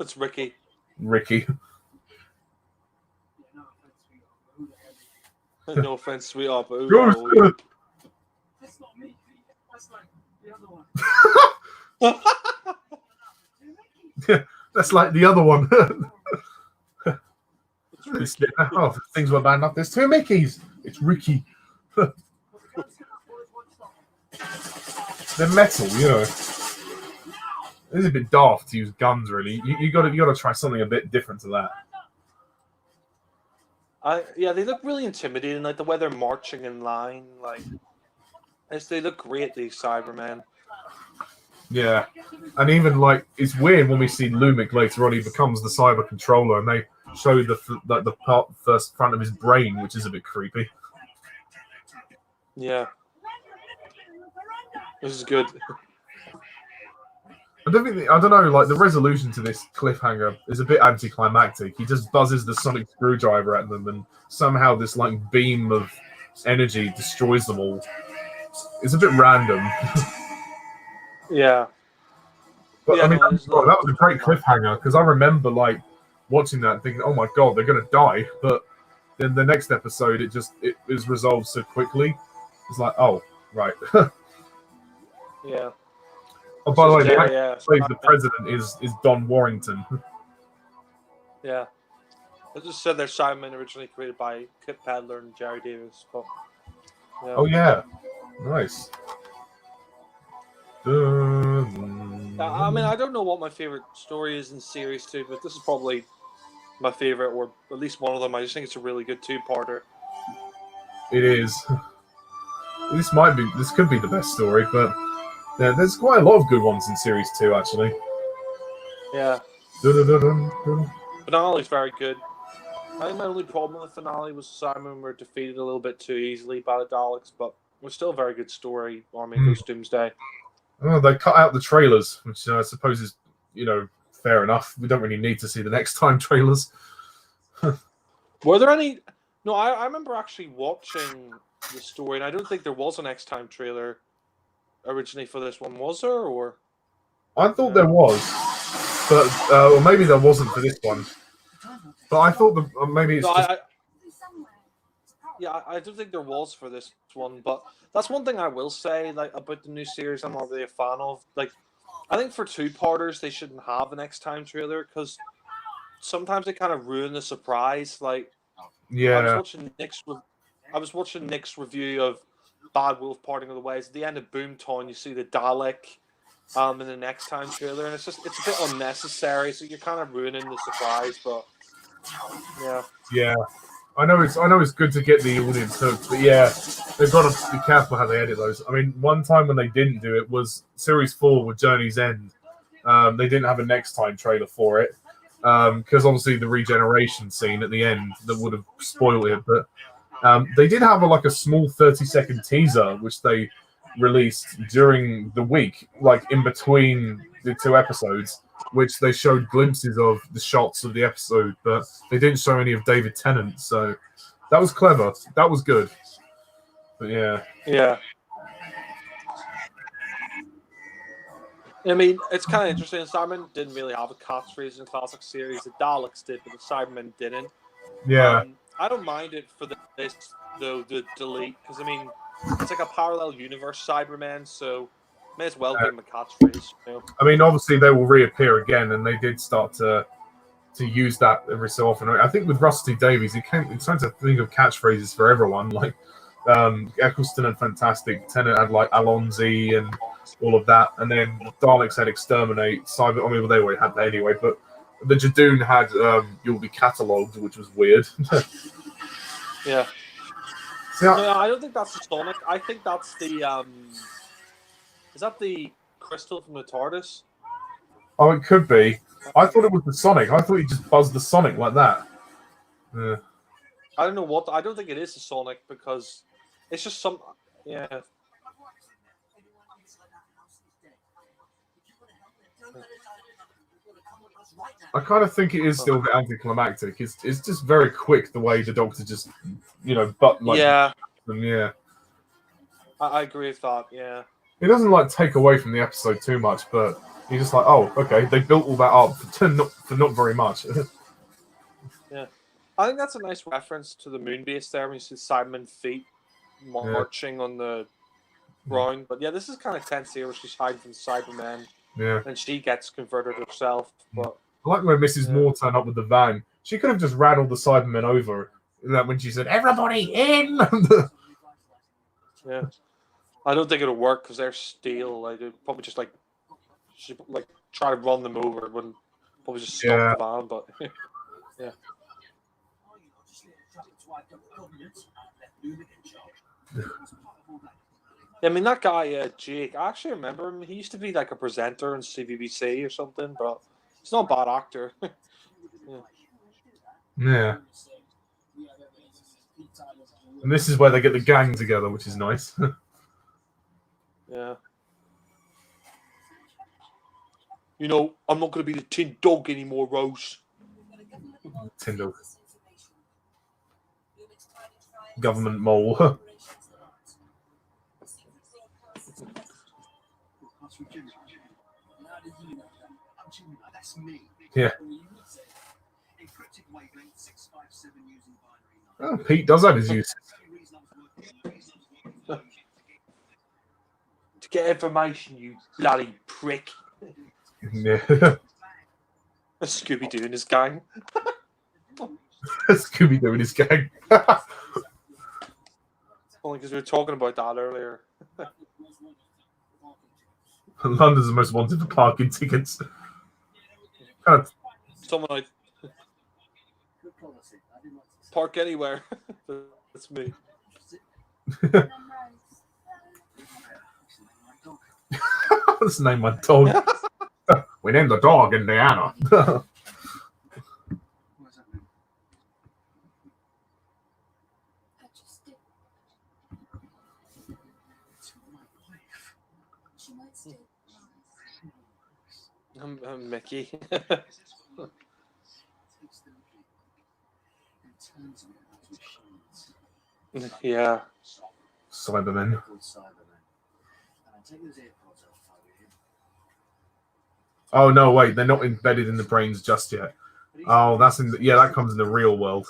it's Ricky. Ricky. No offense, sweetheart, but That's not me. That's like the other one. That's like the other one. Oh, things were bad enough. There's two Mickeys. It's Ricky. They're metal, you know. It's a bit daft to use guns, really. You got to try something a bit different to that. Yeah, they look really intimidating. Like the way they're marching in line, like they look great. These Cybermen. Yeah, and even like it's weird when we see Lumic later on. He becomes the cyber controller, and they show the first front of his brain, which is a bit creepy. Yeah, this is good. I don't know. Like the resolution to this cliffhanger is a bit anticlimactic. He just buzzes the sonic screwdriver at them, and somehow this like beam of energy destroys them all. It's a bit random. Yeah. But yeah, I mean, no, that was a great cliffhanger because I remember like watching that and thinking, "Oh my god, they're gonna die!" But then the next episode, it was resolved so quickly. It's like, oh right. Yeah. Oh, by the way, the president is Don Warrington. Yeah. I just said they're Cybermen originally created by Kit Pedler and Jerry Davis. But, yeah. Oh yeah, Nice. I mean, I don't know what my favorite story is in series 2, but this is probably my favorite, or at least one of them. I just think it's a really good two-parter. It is. This could be the best story, but yeah, there's quite a lot of good ones in series 2, actually. Yeah. Dun-dun-dun-dun-dun. Finale's very good. I think my only problem with the finale was Cybermen were defeated a little bit too easily by the Daleks, but it was still a very good story. Army goes Doomsday. Oh, they cut out the trailers, which I suppose is, fair enough. We don't really need to see the next time trailers. Were there any? No, I remember actually watching the story, and I don't think there was a next time trailer originally for this one. Was there? Or I thought there was, but or maybe there wasn't for this one. But I thought maybe it's no, just... I don't think there was for this one. But that's one thing I will say, like, about the new series. I'm not really a fan of. Like, I think for two-parters they shouldn't have a next time trailer because sometimes they kind of ruin the surprise. Like, yeah, I was watching Nick's review of Bad Wolf Parting of the Ways. At the end of Boomtown, you see the Dalek in the next time trailer, and it's a bit unnecessary. So you're kind of ruining the surprise. But yeah. I know it's good to get the audience hooked, but yeah, they've got to be careful how they edit those. I mean, one time when they didn't do it was Series 4 with Journey's End. They didn't have a next time trailer for it because obviously the regeneration scene at the end that would have spoiled it. But they did have a small 30-second teaser which they released during the week, like in between the two episodes, which they showed glimpses of the shots of the episode, but they didn't show any of David Tennant. So that was clever. That was good. But yeah. Yeah. I mean, it's kind of interesting. Cybermen didn't really have a catchphrase in the classic series. The Daleks did, but the Cybermen didn't. Yeah. I don't mind it for this, though, the delete, because, I mean, it's like a parallel universe Cybermen, so may as well give them a catchphrase. I mean, obviously they will reappear again, and they did start to use that every so often. I think with Rusty Davies, it's trying to think of catchphrases for everyone. Like Eccleston and Fantastic, Tennant had like Alonzi and all of that, and then Daleks had Exterminate. Cyber, I mean, well, they already had that anyway, but the Jadoon had You'll Be Catalogued, which was weird. Yeah. No, I don't think that's the Sonic. I think that's the is that the crystal from the TARDIS? Oh, it could be. I thought it was the Sonic. I thought he just buzzed the Sonic like that. Yeah. I don't know what. I don't think it is the Sonic because it's just some. Yeah. I kind of think it is still a bit anticlimactic. It's just very quick the way the Doctor just, but like Yeah. Yeah. I agree with that. Yeah. It doesn't take away from the episode too much, but you're just like, oh, okay, they built all that up for not very much. Yeah, I think that's a nice reference to the moon base there when you see Cybermen feet marching on the ground. But yeah, this is kind of tense here where she's hiding from Cybermen. Yeah. And she gets converted herself. But I like when Mrs. Moore turned up with the van. She could have just ran all the Cybermen over. That when she said, "Everybody in." Yeah. I don't think it'll work because they're steel. Like they'd probably just try to run them over. It wouldn't probably just stop the van. But yeah. I mean that guy Jake. I actually remember him. He used to be like a presenter in CBBC or something, but he's not a bad actor. Yeah. And this is where they get the gang together, which is nice. Yeah. I'm not going to be the tin dog anymore, Rose. Tin dog. Government mole. Yeah. Oh, Pete does have his use. To get information, you bloody prick. Yeah. Scooby-Doo and his gang. Scooby-Doo and his gang. Only because we were talking about that earlier. London's the most wanted for parking tickets. Kind of, Someone like park anywhere. That's me. let's name my dog. We named the dog Indiana. I'm Mickey. Yeah. Cybermen. Oh no, wait, they're not embedded in the brains just yet. Oh, that's in the, yeah, that comes in the real world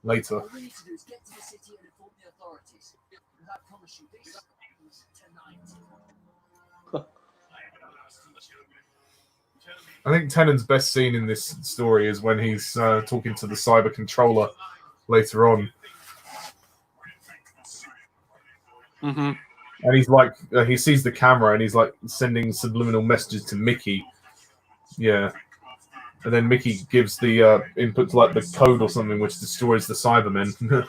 later. All we need to do is get to the city and inform the authorities. And I promise you this tonight. I think Tennant's best scene in this story is when he's talking to the cyber controller later on. Mm-hmm. And he's like, he sees the camera and he's like sending subliminal messages to Mickey. Yeah. And then Mickey gives the input to like the code or something which destroys the Cybermen.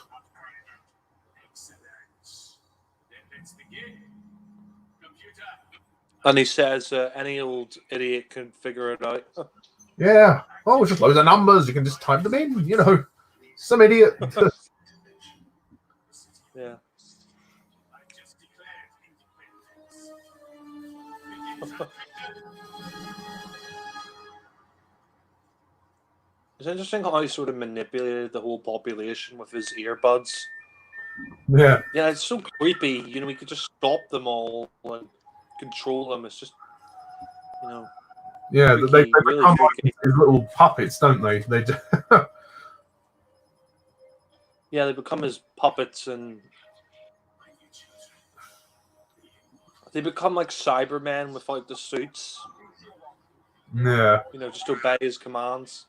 And he says, any old idiot can figure it out. Yeah. Oh, it's just loads of numbers. You can just type them in, you know. Some idiot. Yeah. It's interesting how he sort of manipulated the whole population with his earbuds. Yeah. Yeah, it's so creepy. You know, he could just stop them all and control them. It's just, you know. Yeah, Freaky, they really become like freaky. these little puppets, don't they? They just... Yeah, they become his puppets and they become like Cybermen without the suits. Yeah. You know, just obey his commands.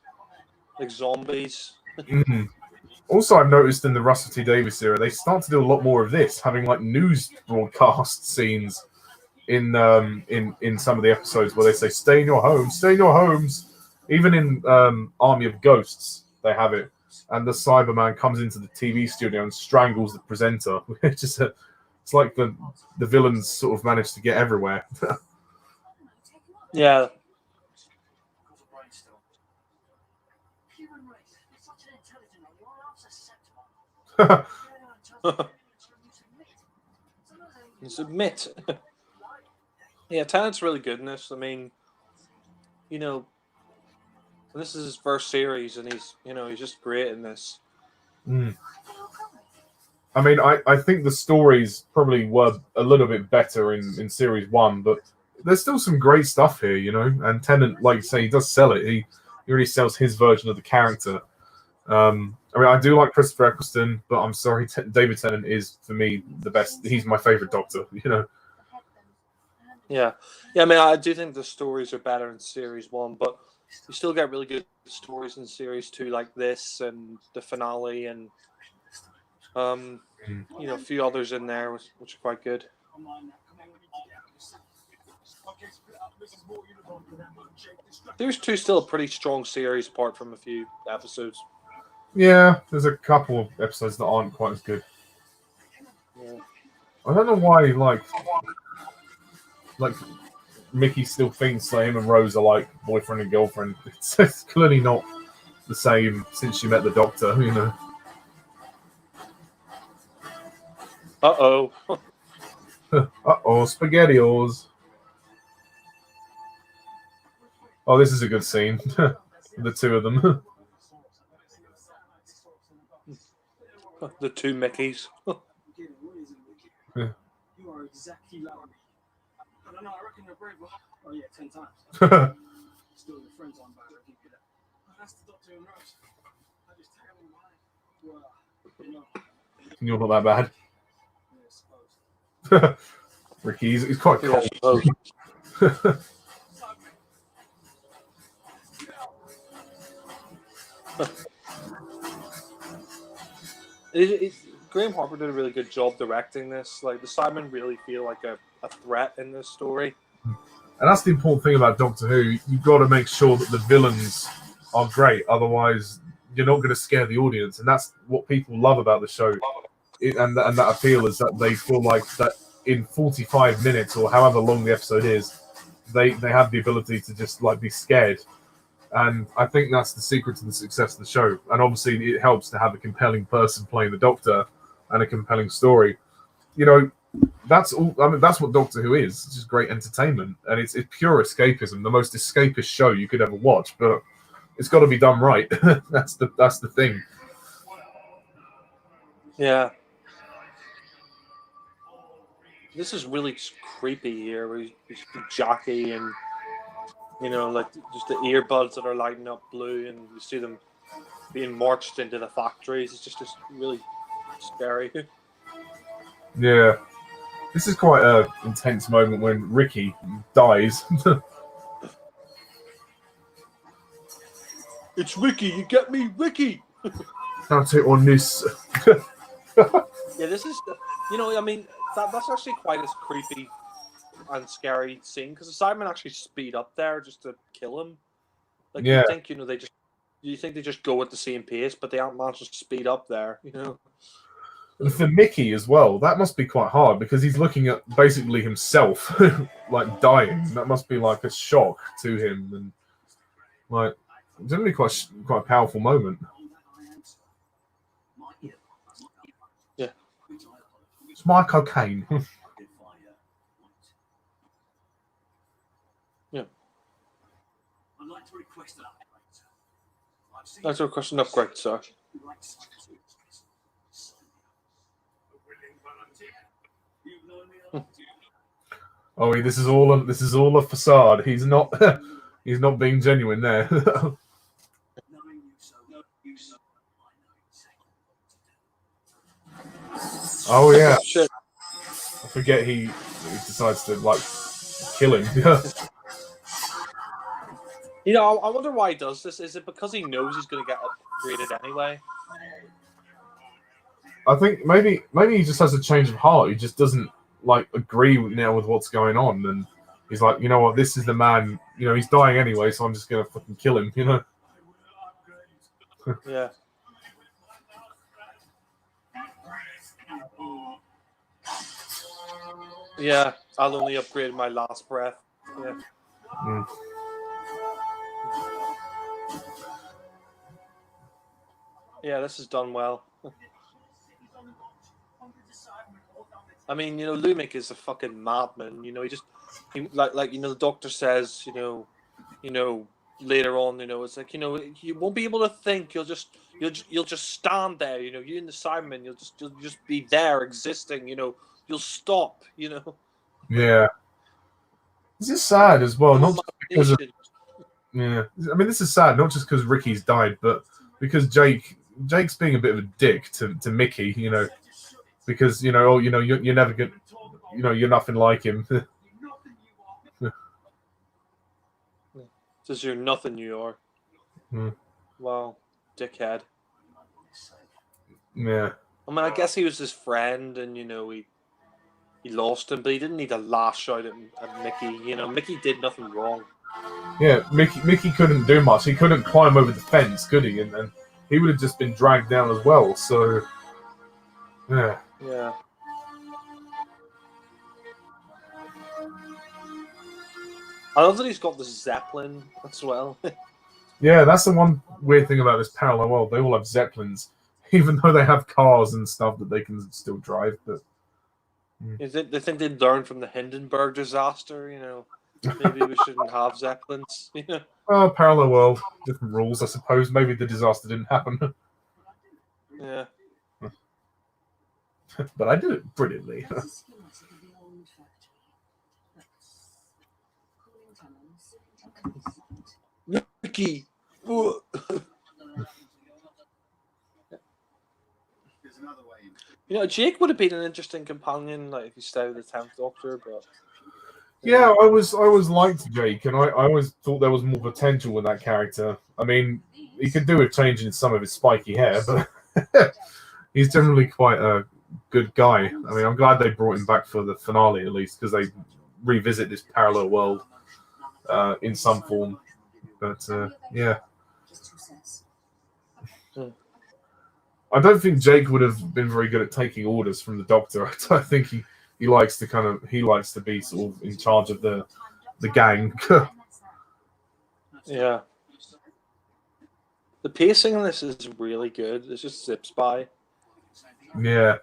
Like zombies. Mm. Also, I've noticed in the Russell T Davies era, they start to do a lot more of this, having like news broadcast scenes in some of the episodes where they say "Stay in your homes, stay in your homes." Even in Army of Ghosts, they have it, and the Cyberman comes into the TV studio and strangles the presenter. It's like the villains sort of managed to get everywhere. Yeah. Submit. Yeah, Tennant's really good in this. I mean, you know, this is his first series, and he's just great in this. Mm. I mean, I think the stories probably were a little bit better in series one, but there's still some great stuff here, you know. And Tennant, like you say, he does sell it. He really sells his version of the character. I mean, I do like Christopher Eccleston, but I'm sorry, David Tennant is for me the best. He's my favorite Doctor, you know. Yeah. I mean, I do think the stories are better in series one, but you still get really good stories in series two, like this and the finale, and you know, a few others in there which are quite good. Series two is still a pretty strong series, apart from a few episodes. Yeah, there's a couple of episodes that aren't quite as good. Yeah. I don't know why, like Mickey still thinks that him and Rose are like boyfriend and girlfriend. It's clearly not the same since she met the Doctor, you know. Uh-oh. Uh-oh, SpaghettiOs. Oh, this is a good scene. The two of them. The two Mickeys. Yeah. You are exactly like me. I don't know, I reckon you're brave. Oh yeah, 10 times. Still your friends on bad, I give you that. That's the Doctor and Rose. I just tell them why. Well, you know. You're not that bad. Yeah, I suppose. Ricky, he's quite cold. Graham Harper did a really good job directing this. Like the Cybermen really feel like a threat in this story. And that's the important thing about Doctor Who. You've got to make sure that the villains are great. Otherwise, you're not going to scare the audience. And that's what people love about the show. And that appeal is that they feel like that in 45 minutes or however long the episode is, they have the ability to just like be scared. And I think that's the secret to the success of the show. And obviously, it helps to have a compelling person playing the Doctor and a compelling story. You know, that's all. I mean, that's what Doctor Who is. It's just great entertainment, and it's pure escapism. The most escapist show you could ever watch, but it's got to be done right. That's the thing. Yeah. This is really creepy here. We see Jackie and, you know, like just the earbuds that are lighting up blue, and you see them being marched into the factories. It's just really scary. Yeah. This is quite an intense moment when Ricky dies. It's Ricky, you get me, Ricky! That's it on this. Yeah, this is, you know, I mean, that's actually quite a creepy and scary scene, because the Cybermen actually speed up there just to kill him. Like, Yeah. you think, you know, you think they just go at the same pace, but they aren't managed to speed up there, you know? And for Mickey as well, that must be quite hard because he's looking at basically himself, like dying. That must be like a shock to him, and like it's really quite a powerful moment. Yeah, it's my cocaine. Yeah. I'd like to request an upgrade. I've seen That's a question upgrade, sir. Oh, this is all a facade. He's not being genuine there. Oh yeah, Shit. I forget he decides to like kill him. You know, I wonder why he does this. Is it because he knows he's going to get upgraded anyway? I think maybe he just has a change of heart. He just doesn't like agree now with what's going on, and he's like, you know what, this is the man. You know, he's dying anyway, so I'm just gonna fucking kill him. You know. Yeah. Yeah, I'll only upgrade my last breath. Yeah. Mm. Yeah, this is done well. I mean, you know, Lumic is a fucking madman. You know, like you know, the Doctor says, you know, later on, you know, it's like, you know, you won't be able to think. You'll just stand there. You know, you and the Cybermen, you'll just be there existing. You know, you'll stop. You know. Yeah. This is sad as well, not just because of, yeah. I mean, this is sad not just because Ricky's died, but because Jake's being a bit of a dick to Mickey. You know. Because you're never good. You know, you're nothing like him. Says you're nothing. You are. Hmm. Wow, dickhead. Yeah. I mean, I guess he was his friend, and you know he lost him, but he didn't need to lash out at Mickey. You know, Mickey did nothing wrong. Yeah, Mickey couldn't do much. He couldn't climb over the fence, could he? And then he would have just been dragged down as well. So, yeah. Yeah. I love that he's got the Zeppelin as well. Yeah, that's the one weird thing about this parallel world. They all have Zeppelins, even though they have cars and stuff that they can still drive. But Is it? They think they'd learn from the Hindenburg disaster. You know, maybe we shouldn't have Zeppelins. You know? well, parallel world, different rules, I suppose. Maybe the disaster didn't happen. Yeah. But I did it brilliantly. Mickey. There's another way in. You know, Jake would have been an interesting companion, like if he stayed with the 10th Doctor, but Yeah, I always liked Jake, and I always thought there was more potential with that character. I mean, he could do with changing some of his spiky hair, but he's generally quite a good guy. I mean, I'm glad they brought him back for the finale at least, because they revisit this parallel world in some form. But yeah, I don't think Jake would have been very good at taking orders from the Doctor. I think he likes to be sort of in charge of the gang. Yeah. The pacing in this is really good. It just zips by. Yeah,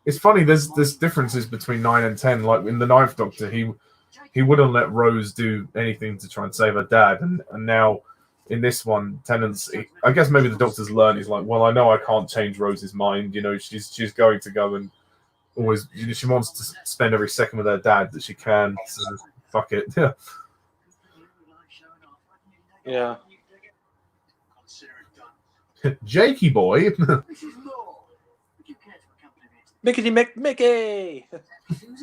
it's funny. There's differences between 9 and 10. Like in the Ninth Doctor, he wouldn't let Rose do anything to try and save her dad, and now in this one, Tennant's. I guess maybe the Doctor's learned. He's like, well, I know I can't change Rose's mind. You know, she's going to go and always. You know, she wants to spend every second with her dad that she can. So fuck it. Yeah. Yeah. Jakey boy. Mickey Mickey!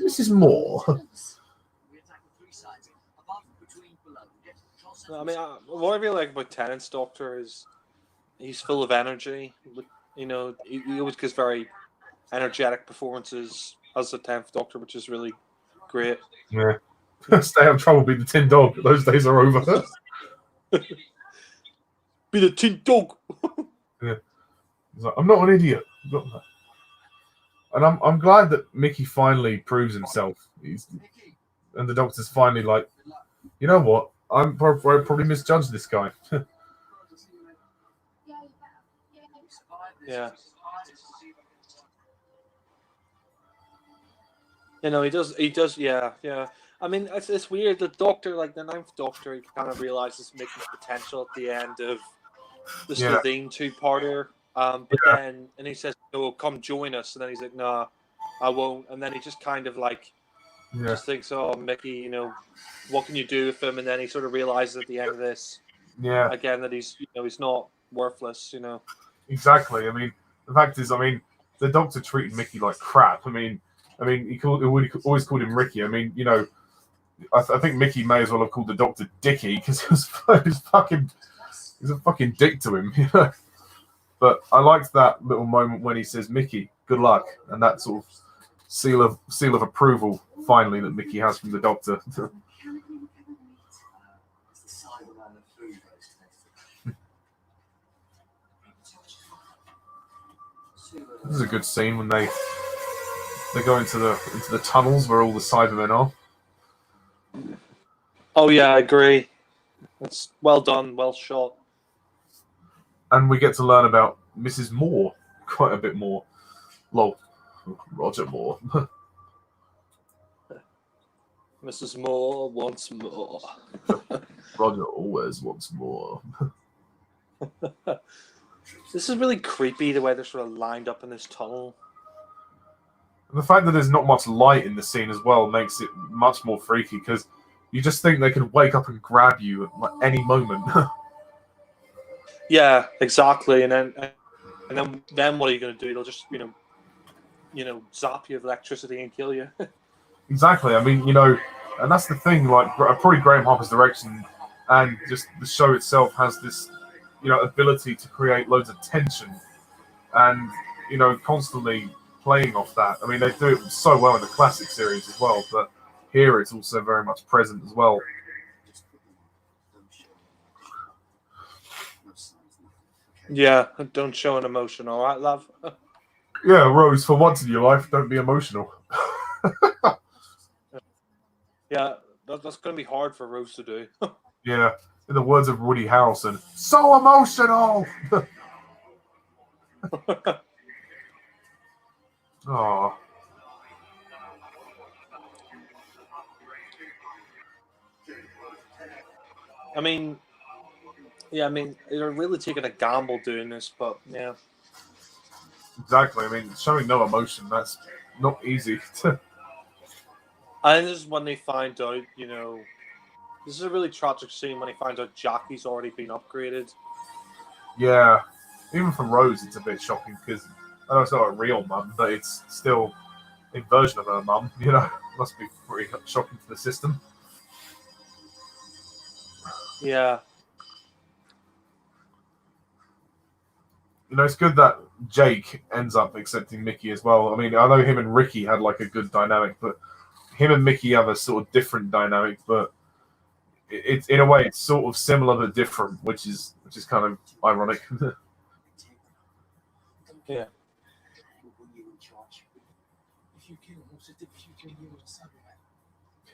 This is more. I mean, what I really like about Tennant's Doctor is he's full of energy. You know, he always gives very energetic performances as the 10th Doctor, which is really great. Yeah. Stay out of trouble, be the Tin Dog. Those days are over. Be the Tin Dog! Yeah. He's like, I'm not an idiot. And I'm glad that Mickey finally proves himself. And the Doctor's finally like, you know what? I probably misjudged this guy. Yeah. You know, he does, yeah. I mean, it's weird. The Doctor, like the 9th Doctor, he kind of realizes Mickey's potential at the end of the Slovene two-parter. But then, and he says, "Oh, come join us," and then he's like, "Nah, I won't." And then he just kind of like just thinks, "Oh, Mickey, you know, what can you do with him?" And then he sort of realizes at the end of this, again, that he's not worthless. You know, exactly. I mean, the fact is, the Doctor treated Mickey like crap. I mean, he always called him Ricky. I mean, you know, I think Mickey may as well have called the Doctor Dickie because he's a fucking dick to him. You know. But I liked that little moment when he says, "Mickey, good luck," and that sort of seal of approval finally that Mickey has from the Doctor. This is a good scene when they go into the tunnels where all the Cybermen are. Oh yeah, I agree. It's well done, well shot. And we get to learn about Mrs. Moore quite a bit more. Lol. Roger Moore. Mrs. Moore wants more. Roger always wants more. This is really creepy, the way they're sort of lined up in this tunnel. And the fact that there's not much light in the scene as well makes it much more freaky, because you just think they could wake up and grab you at like, any moment. Yeah, exactly. And then what are you going to do? They'll just zap you with electricity and kill you. Exactly. I mean, you know, and that's the thing. Like, probably Graham Harper's direction and just the show itself has this, you know, ability to create loads of tension, and you know, constantly playing off that. I mean, they do it so well in the classic series as well, but here it's also very much present as well. Yeah, don't show an emotion, all right, love? Yeah, Rose, for once in your life, don't be emotional. Yeah, that's going to be hard for Rose to do. Yeah, in the words of Woody Harrelson, so emotional! Oh. I mean, they're really taking a gamble doing this, but yeah. Exactly. I mean, showing no emotion, that's not easy. And this is when they find out, you know, this is a really tragic scene when he finds out Jackie's already been upgraded. Yeah. Even for Rose, it's a bit shocking because I know it's not a real mum, but it's still a version of her mum, you know. Must be pretty shocking for the system. Yeah. it's good that Jake ends up accepting Mickey as well. I mean, I know him and Ricky had like a good dynamic, but him and Mickey have a sort of different dynamic. But it's in a way it's sort of similar but different, which is kind of ironic. Yeah. We'll put you in charge. If you kill him, what's the difference between you and Cybermen?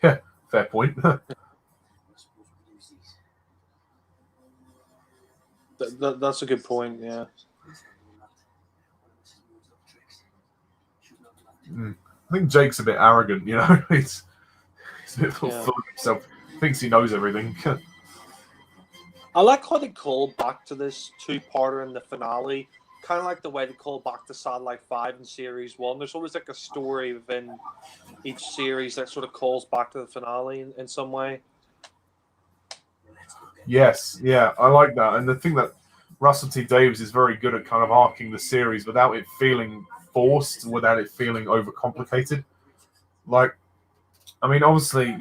Yeah, fair point. We're supposed to produce these. That's a good point. Yeah. I think Jake's a bit arrogant, he's a bit full of himself. Thinks he knows everything. I like how they call back to this two-parter in the finale, kind of like the way they call back to Satellite 5 in Series 1. There's always like a story within each series that sort of calls back to the finale in some way. Yes, yeah, I like that. And the thing that Russell T Davies is very good at kind of arcing the series without it feeling forced, without it feeling overcomplicated. Like, I mean, obviously,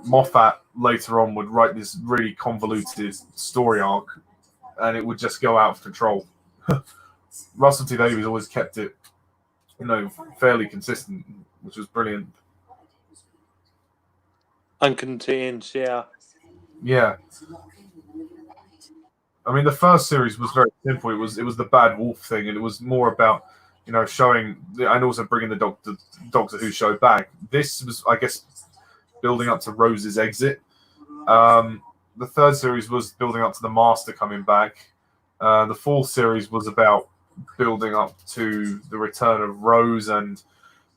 Moffat later on would write this really convoluted story arc and it would just go out of control. Russell T Davies always kept it, fairly consistent, which was brilliant. Uncontained, yeah. Yeah. I mean, the first series was very simple. It was the Bad Wolf thing, and it was more about, showing and also bringing the Doctor Who show back. This was, I guess, building up to Rose's exit. The third series was building up to the Master coming back. The fourth series was about building up to the return of Rose and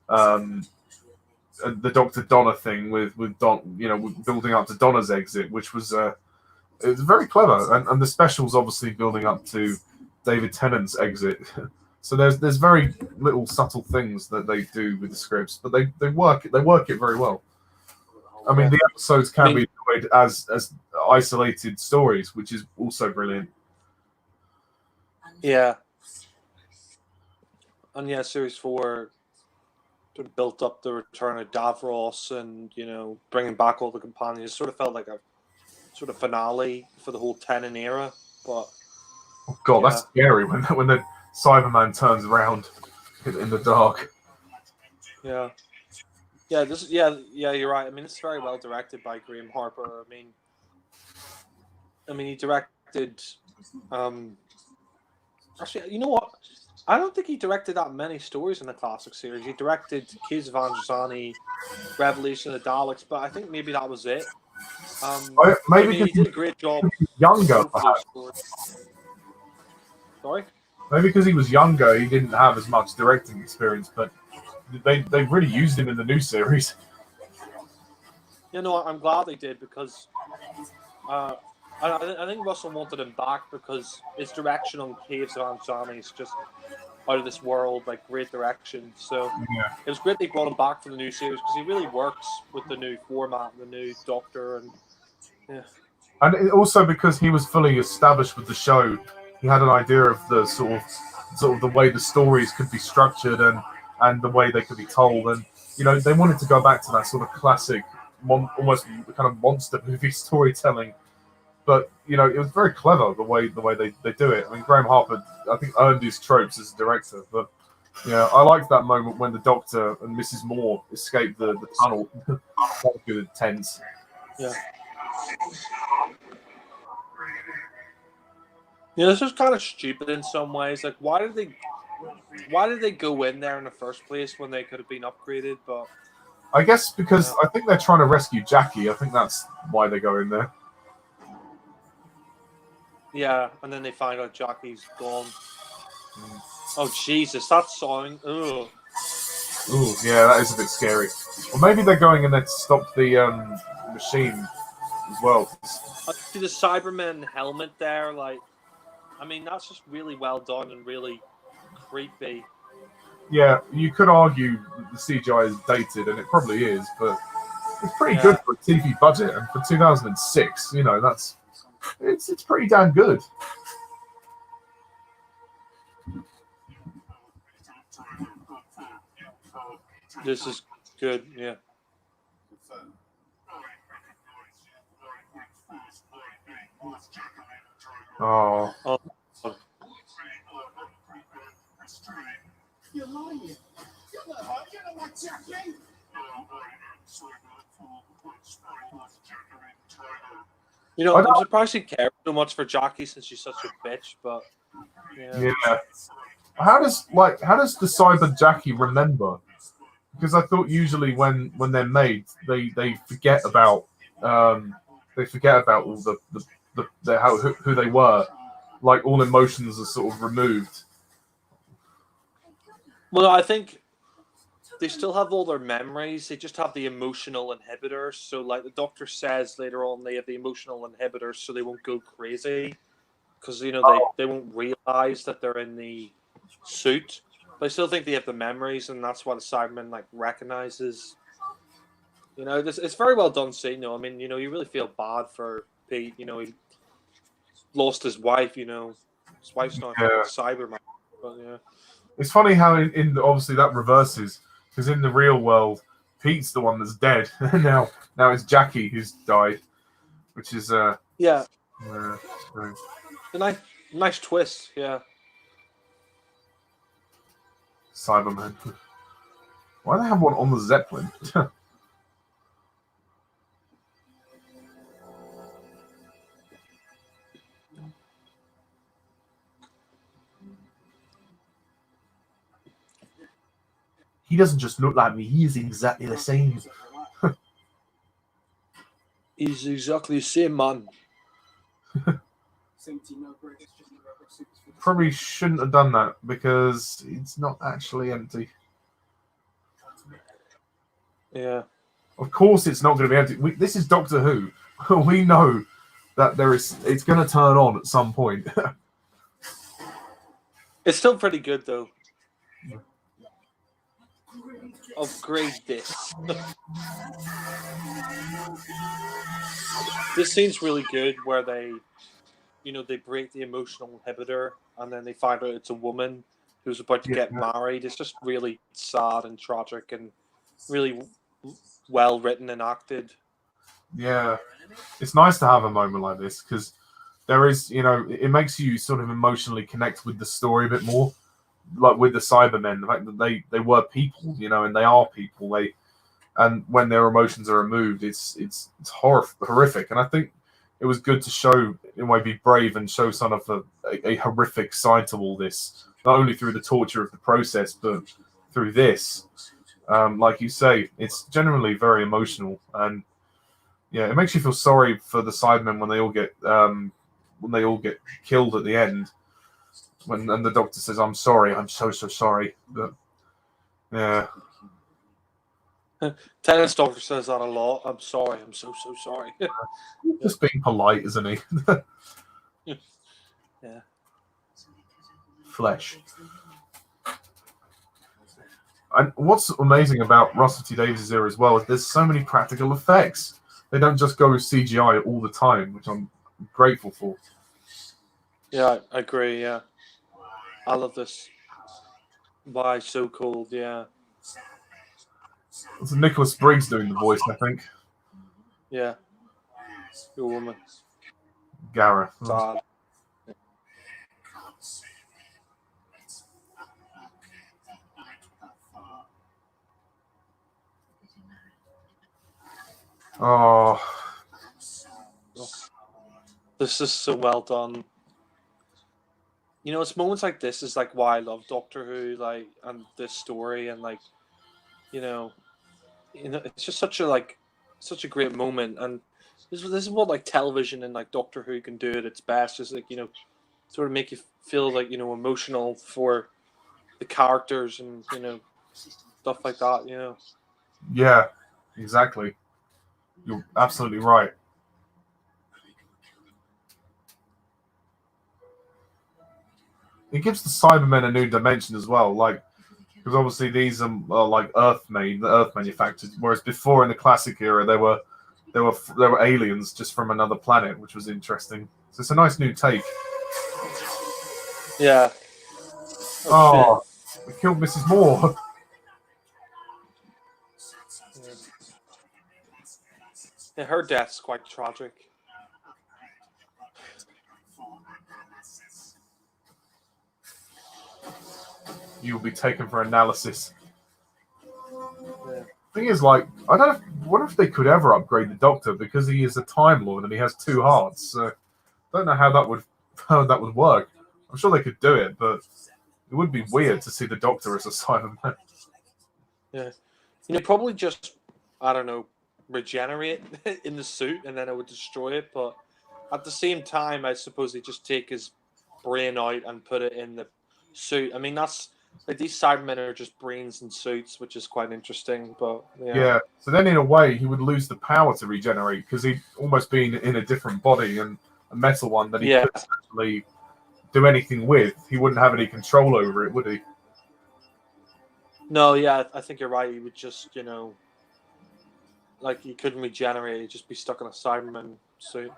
the Dr. Donna thing with Don, building up to Donna's exit, which was it was very clever, and the specials obviously building up to David Tennant's exit. So there's very little subtle things that they do with the scripts, but they work it very well. I mean, the episodes can be enjoyed as isolated stories, which is also brilliant. Yeah. And yeah, Series 4 sort of built up the return of Davros and, bringing back all the companions. It sort of felt like a sort of finale for the whole Tennant era. But oh God, that's scary when the Cyberman turns around in the dark. Yeah. Yeah, you're right. I mean, it's very well directed by Graham Harper. I mean, he directed. Actually, you know what? I don't think he directed that many stories in the classic series. He directed Keys of Androzani, Revolution of the Daleks, but I think maybe that was it. Maybe he did a great job. Younger, perhaps. Sorry? Maybe because he was younger, he didn't have as much directing experience, but they really used him in the new series. I'm glad they did because I think Russell wanted him back because his direction on Caves of Androzani is just out of this world, like great direction. So it was great they brought him back for the new series because he really works with the new format, the new Doctor, and And also because he was fully established with the show, he had an idea of the sort of the way the stories could be structured and the way they could be told, and they wanted to go back to that sort of classic, almost kind of monster movie storytelling. But it was very clever the way they do it. I mean, Graham Harper, I think, earned his tropes as a director. But I liked that moment when the Doctor and Mrs. Moore escaped the tunnel. That was good, tense. Yeah. This was kind of stupid in some ways. Like, why did they go in there in the first place when they could have been upgraded? But I guess because I think they're trying to rescue Jackie. I think that's why they go in there. Yeah, and then they find out Jackie's gone. Oh Jesus, that sound! Ugh. Ooh, yeah, that is a bit scary. Or maybe they're going in there to stop the machine as well. I see the Cybermen helmet there. That's just really well done and really creepy. Yeah, you could argue that the CGI is dated, and it probably is, but it's pretty good for a TV budget, and for 2006, that's it's pretty damn good. This is good, yeah. Oh. You're lying. You're not like Jackie. You know, I I'm don't- surprised she cares so much for Jackie since she's such a bitch. But yeah. How does the Cyber Jackie remember? Because I thought usually when they're made, they forget about all the how who they were. Like all emotions are sort of removed. Well, I think they still have all their memories. They just have the emotional inhibitors. So, like the doctor says later on, they have the emotional inhibitors, so they won't go crazy because they won't realize that they're in the suit. But I still think they have the memories, and that's why the Cyberman recognizes. It's very well done scene. I mean, you really feel bad for Pete. He lost his wife. His wife's not a fucking Cyberman. But yeah. It's funny how in obviously that reverses because in the real world, Pete's the one that's dead. now it's Jackie who's died, which is Yeah. strange. A nice twist. Yeah. Cybermen. Why do they have one on the Zeppelin? He doesn't just look like me, he is exactly the same. He's exactly the same man. Probably shouldn't have done that because it's not actually empty. Yeah. Of course it's not going to be empty. This is Doctor Who. We know that it's going to turn on at some point. It's still pretty good though. Upgrade this. This scene's really good where they break the emotional inhibitor and then they find out it's a woman who's about to get married. It's just really sad and tragic and really well written and acted. Yeah, it's nice to have a moment like this because there is, it makes you sort of emotionally connect with the story a bit more. Like with the Cybermen, the fact that they were people, and they are people. And when their emotions are removed, it's horrific. And I think it was good to show, in a way, be brave and show some of a horrific side to all this, not only through the torture of the process, but through this. Like you say, it's generally very emotional, and yeah, it makes you feel sorry for the Cybermen when they all get killed at the end. And the doctor says, "I'm sorry, I'm so sorry," but yeah. Tennant's doctor says that a lot. I'm sorry. I'm so sorry. Just being polite, isn't he? Yeah. Flesh. And what's amazing about Russell T Davies' era as well is there's so many practical effects. They don't just go with CGI all the time, which I'm grateful for. Yeah, I agree. Yeah, I love this. Why so cold? Yeah. It's Nicholas Briggs doing the voice, I think. Yeah. Your woman. Gareth. Sad. Oh. This is so well done. It's moments like this is why I love Doctor Who, and this story, and it's just such a great moment, and this is what television and Doctor Who can do at its best, just sort of make you feel emotional for the characters and stuff like that. Yeah, exactly. You're absolutely right. It gives the Cybermen a new dimension as well, because obviously these are Earth-made, the Earth manufactured, whereas before in the classic era they were aliens just from another planet, which was interesting. So it's a nice new take. Yeah. Oh, we killed Mrs. Moore. Yeah, her death's quite tragic. you will be taken for analysis. Yeah. Thing is, like, I don't wonder if they could ever upgrade the Doctor because he is a Time Lord and he has 2 hearts. So I don't know how that would work. I'm sure they could do it, but it would be weird to see the Doctor as a Cyberman. Yeah. Probably just, I don't know, regenerate in the suit and then it would destroy it. But at the same time, I suppose they just take his brain out and put it in the suit. I mean, that's like these Cybermen are just brains and suits, which is quite interesting. But Yeah. So then, in a way, he would lose the power to regenerate because he'd almost been in a different body and a metal one that he couldn't actually do anything with. He wouldn't have any control over it, would he? No, yeah, I think you're right. He would just, like he couldn't regenerate. He'd just be stuck in a Cyberman suit.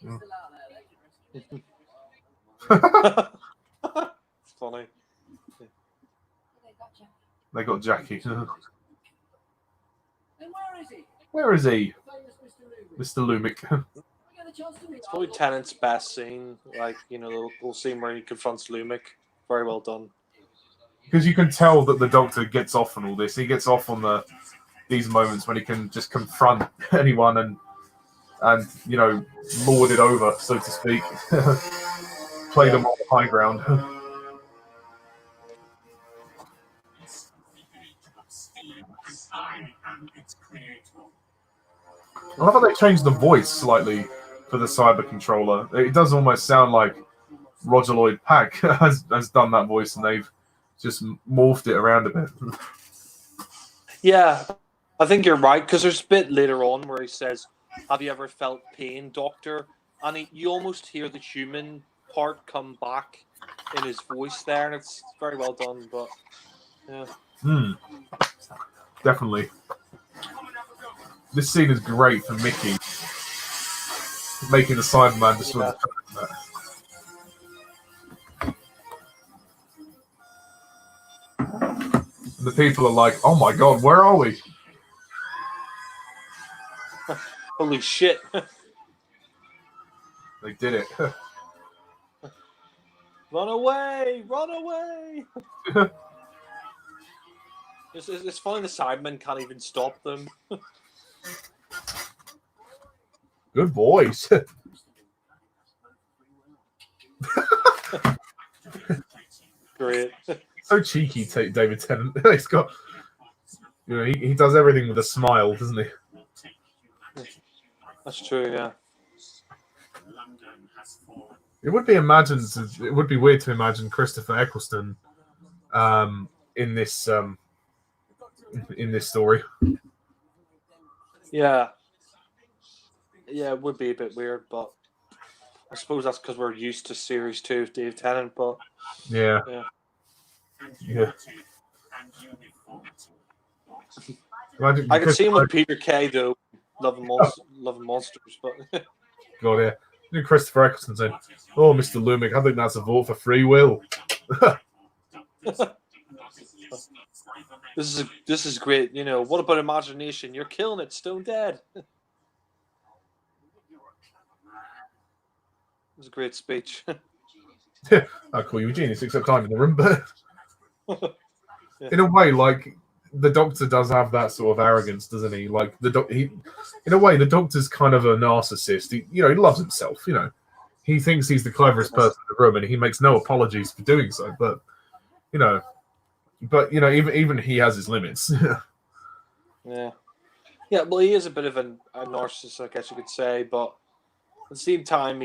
It's funny. They got Jackie. Where is he? Where is he? Mr. Lumic. It's probably Tennant's best scene. Like, the little scene where he confronts Lumic. Very well done. Because you can tell that the Doctor gets off on all this. He gets off on these moments when he can just confront anyone and lord it over, so to speak. Play them on the high ground. I love how they changed the voice slightly for the cyber controller. It does almost sound like Roger Lloyd Pack has done that voice, and they've just morphed it around a bit. Yeah, I think you're right, because there's a bit later on where he says, "Have you ever felt pain, Doctor?" And you almost hear the human part come back in his voice there, and it's very well done. But yeah, Definitely. This scene is great for Mickey making the Cyberman just sort of and the people are like, "Oh my god, where are we?" holy shit! They did it. Run away! Run away! It's funny the Cybermen can't even stop them. Good boys. Great. So cheeky, David Tennant. He's got, he does everything with a smile, doesn't he? That's true, yeah. It would be weird to imagine Christopher Eccleston in this story. Yeah. Yeah, it would be a bit weird, but I suppose that's because we're used to Series 2 of Dave Tennant, but yeah. I can see him with Peter Kay, though, loving monsters, but... God, yeah. Christopher Eccleston saying, "Oh, Mr. Lumic, I think that's a vote for free will." This is great. What about imagination? You're killing it, stone dead. It was a great speech. I call you a genius, except I'm in the room. But in a way, like, the Doctor does have that sort of arrogance, doesn't he? Like, in a way, the Doctor's kind of a narcissist. He loves himself. He thinks he's the cleverest person in the room, and he makes no apologies for doing so. But even he has his limits. Yeah. Well, he is a bit of a narcissist, I guess you could say, but at the same time,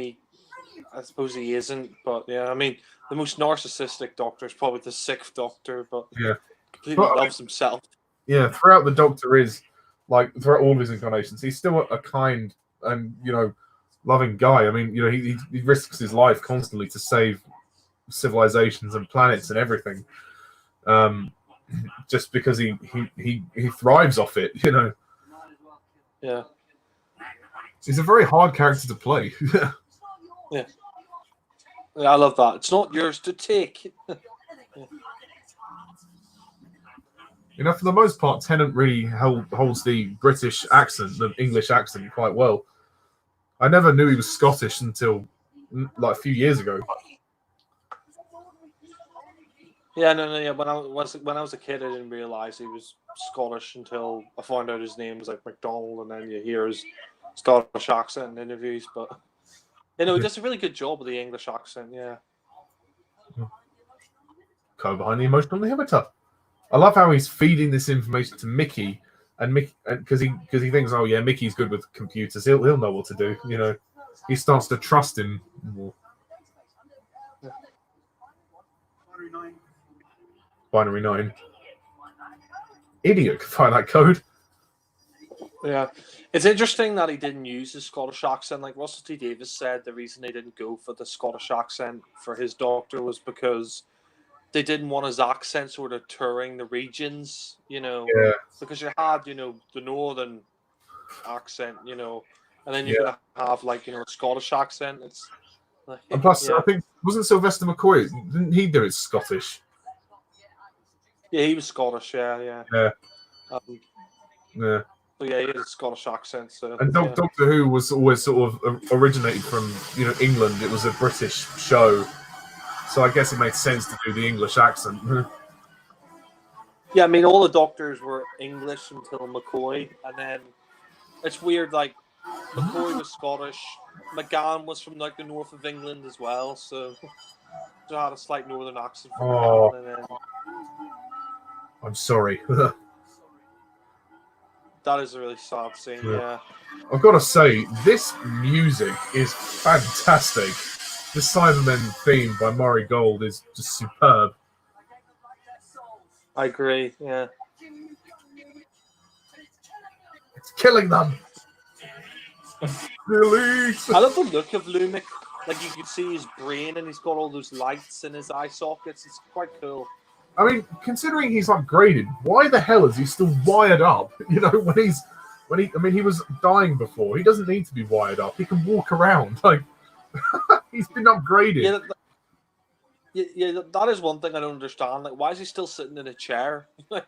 I suppose he isn't. But yeah, I mean, the most narcissistic Doctor is probably the 6th Doctor, but yeah, completely loves himself. Yeah, throughout the Doctor is like throughout all of his incarnations, he's still a kind and loving guy. I mean, he risks his life constantly to save civilizations and planets and everything. Just because he thrives off it, Yeah. He's a very hard character to play. Yeah, I love that. It's not yours to take. For the most part, Tennant really holds the British accent, the English accent, quite well. I never knew he was Scottish until like a few years ago. Yeah, no, yeah. When I was a kid, I didn't realize he was Scottish until I found out his name was like McDonald, and then you hear his Scottish accent in interviews. But he does a really good job with the English accent. Yeah. Co-behind the emotional inhibitor. I love how he's feeding this information to Mickey, and Mickey because he thinks, oh yeah, Mickey's good with computers. He'll know what to do. He starts to trust him more. Binary 9. Idiot can find that code. Yeah, it's interesting that he didn't use his Scottish accent. Like Russell T Davies said, the reason they didn't go for the Scottish accent for his Doctor was because they didn't want his accent sort of touring the regions, Yeah. because you had, the northern accent, and then you're gonna have like, a Scottish accent. It's like, And plus, I think wasn't Sylvester McCoy? Didn't he do it Scottish? Yeah, he was Scottish. Yeah. Yeah. So yeah, he has a Scottish accent. So And Doctor Who was always sort of originated from England. It was a British show, so I guess it made sense to do the English accent. Yeah, I mean, all the Doctors were English until McCoy, and then it's weird. Like McCoy was Scottish, McGann was from like the north of England as well, so had a slight northern accent. Oh. And then, I'm sorry. that is a really sad scene. Yeah. I've got to say, this music is fantastic. The Cybermen theme by Murray Gold is just superb. I agree. Yeah. It's killing them. Billie. I love the look of Lumic. Like you can see his brain, and he's got all those lights in his eye sockets. It's quite cool. I mean, considering he's upgraded, why the hell is he still wired up? He was dying before. He doesn't need to be wired up. He can walk around. Like he's been upgraded. Yeah, that is one thing I don't understand. Like, why is he still sitting in a chair? Yeah,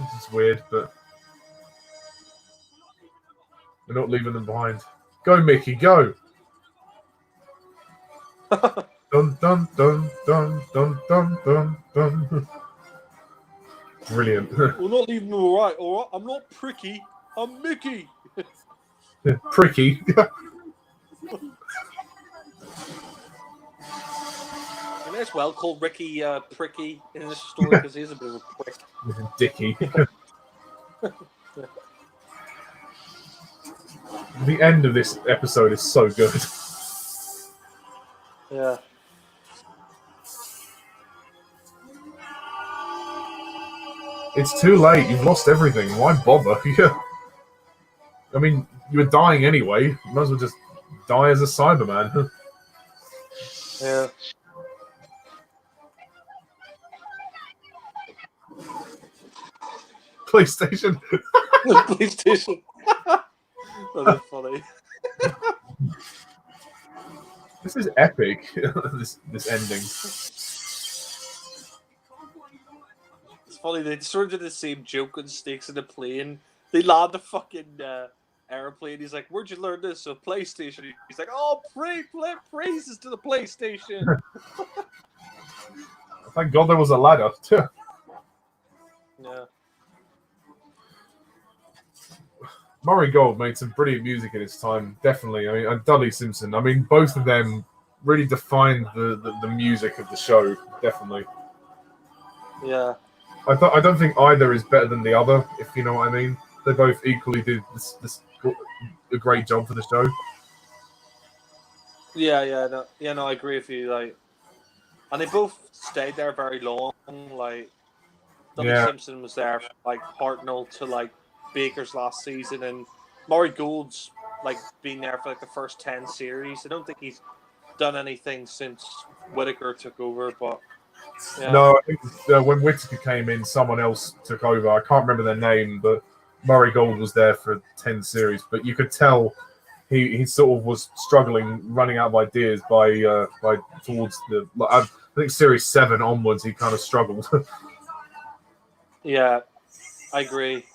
this is weird, but we're not leaving them behind. Go, Mickey, go! Dun dun dun dun dun dun dun dun. Brilliant. We're not leaving them all right. I'm not pricky. I'm Mickey. Pricky. And as well called Ricky Pricky in this story because he's a bit of a prick. Dicky. The end of this episode is so good. Yeah. It's too late. You've lost everything. Why bother? I mean, you were dying anyway. You might as well just die as a Cyberman. Yeah. PlayStation. PlayStation. That is funny. This is epic. this ending. It's funny. They sort of did the same joke on Stakes in the Plane. They land the fucking airplane. He's like, "Where'd you learn this?" So PlayStation. He's like, "Oh, praises to the PlayStation." Thank God there was a ladder. Yeah. Murray Gold made some brilliant music in his time, definitely. I mean, and Dudley Simpson. I mean, both of them really defined the music of the show, definitely. Yeah. I don't think either is better than the other, if you know what I mean. They both equally did a great job for the show. Yeah, no, I agree with you. Like, and they both stayed there very long. Like, Dudley Simpson was there from, like, Hartnell to, like, Baker's last season, and Murray Gold's, like, been there for, like, the first 10 series. I don't think he's done anything since Whittaker took over, but... Yeah. No, I think when Whittaker came in, someone else took over. I can't remember their name, but Murray Gold was there for 10 series. But you could tell he sort of was struggling, running out of ideas by towards the... I think series 7 onwards, he kind of struggled. Yeah, I agree.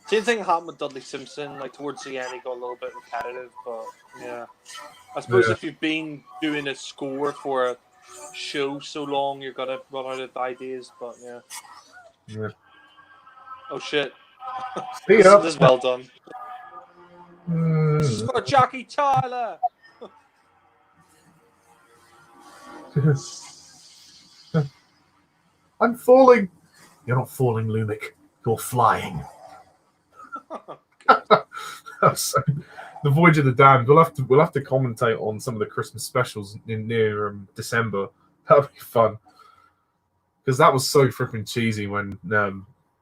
Same thing happened with Dudley Simpson. Like, towards the end, he got a little bit repetitive, but yeah. I suppose if you've been doing a score for show so long, you're gonna run out of ideas. But yeah. Yeah. Oh shit! See This ya. is well done. This is Mm. for Jackie Tyler. I'm falling. You're not falling, Lumic. You're flying. So, the Voyage of the Damned. We'll have to commentate on some of the Christmas specials in near December. That'll be fun because that was so freaking cheesy when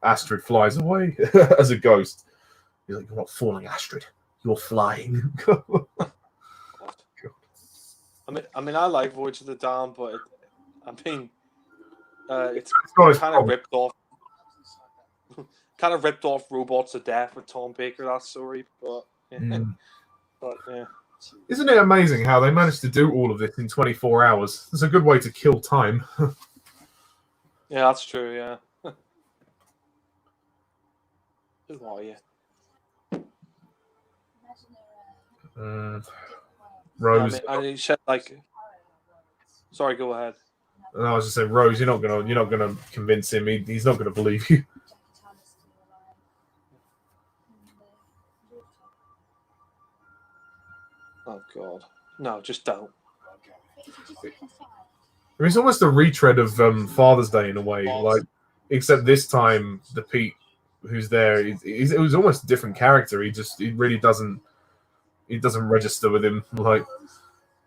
Astrid flies away as a ghost. He's like, "You're not falling, Astrid. You're flying." I mean, I like Voyage of the Damned, but it's not his kind of fault. ripped off. Kind of ripped off Robots of Death with Tom Baker. That story, but yeah. Mm. But yeah. Isn't it amazing how they managed to do all of this in 24 hours? It's a good way to kill time. Yeah, that's true. Yeah. Who are you? Rose. I mean, you said like. Sorry, go ahead. And I was just saying, Rose, you're not gonna convince him. He's not gonna believe you. Oh God, no, just don't. It's almost a retread of Father's Day in a way, like except this time the Pete who's there, it was almost a different character. He really doesn't register with him, like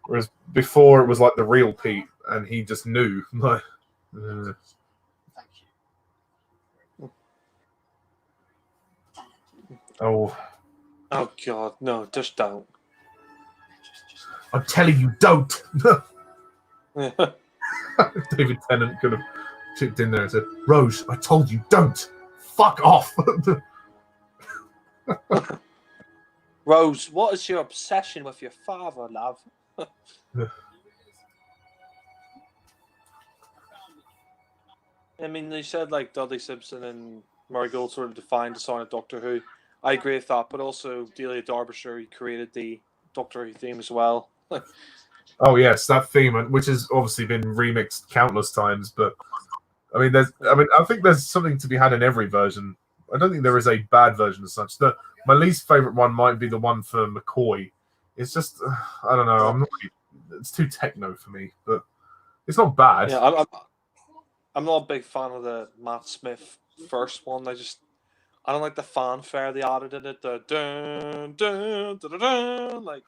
whereas before it was like the real Pete and he just knew, like. Oh God, no, just don't. I'm telling you, don't. David Tennant could have chipped in there and said, "Rose, I told you, don't. Fuck off." Rose, what is your obsession with your father, love? I mean, they said like Dudley Simpson and Marigold sort of defined the sign of Doctor Who. I agree with that, but also Delia Derbyshire, he created the Doctor Who theme as well. Oh yes, that theme, which has obviously been remixed countless times. But I mean, I think there's something to be had in every version. I don't think there is a bad version as such. My least favorite one might be the one for McCoy. It's just, I don't know. It's too techno for me, but it's not bad. Yeah, I'm not a big fan of the Matt Smith first one. I don't like the fanfare they added in it. The dun dun dun dun, dun like.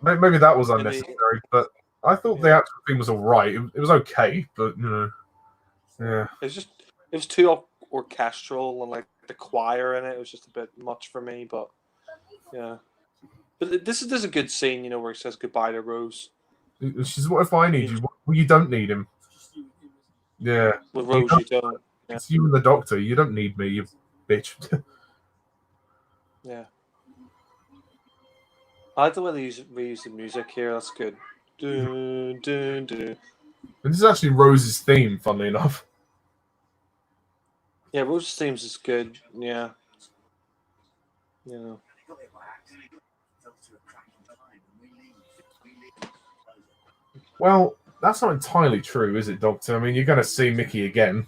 Maybe that was unnecessary, but I thought the actual theme was all right. It was okay, but yeah. It was too orchestral and like the choir in it. It was just a bit much for me, but yeah. But this is a good scene, where he says goodbye to Rose. She's, "What if I need you?" Well, you don't need him. Yeah. With Rose, you don't. Yeah. It's you and the Doctor. You don't need me, you bitch. Yeah. I like the way they reuse the music here. That's good. Dun, dun, dun. And this is actually Rose's theme, funnily enough. Yeah, Rose's themes is good. Yeah. Well, that's not entirely true, is it, Doctor? I mean, you're going to see Mickey again.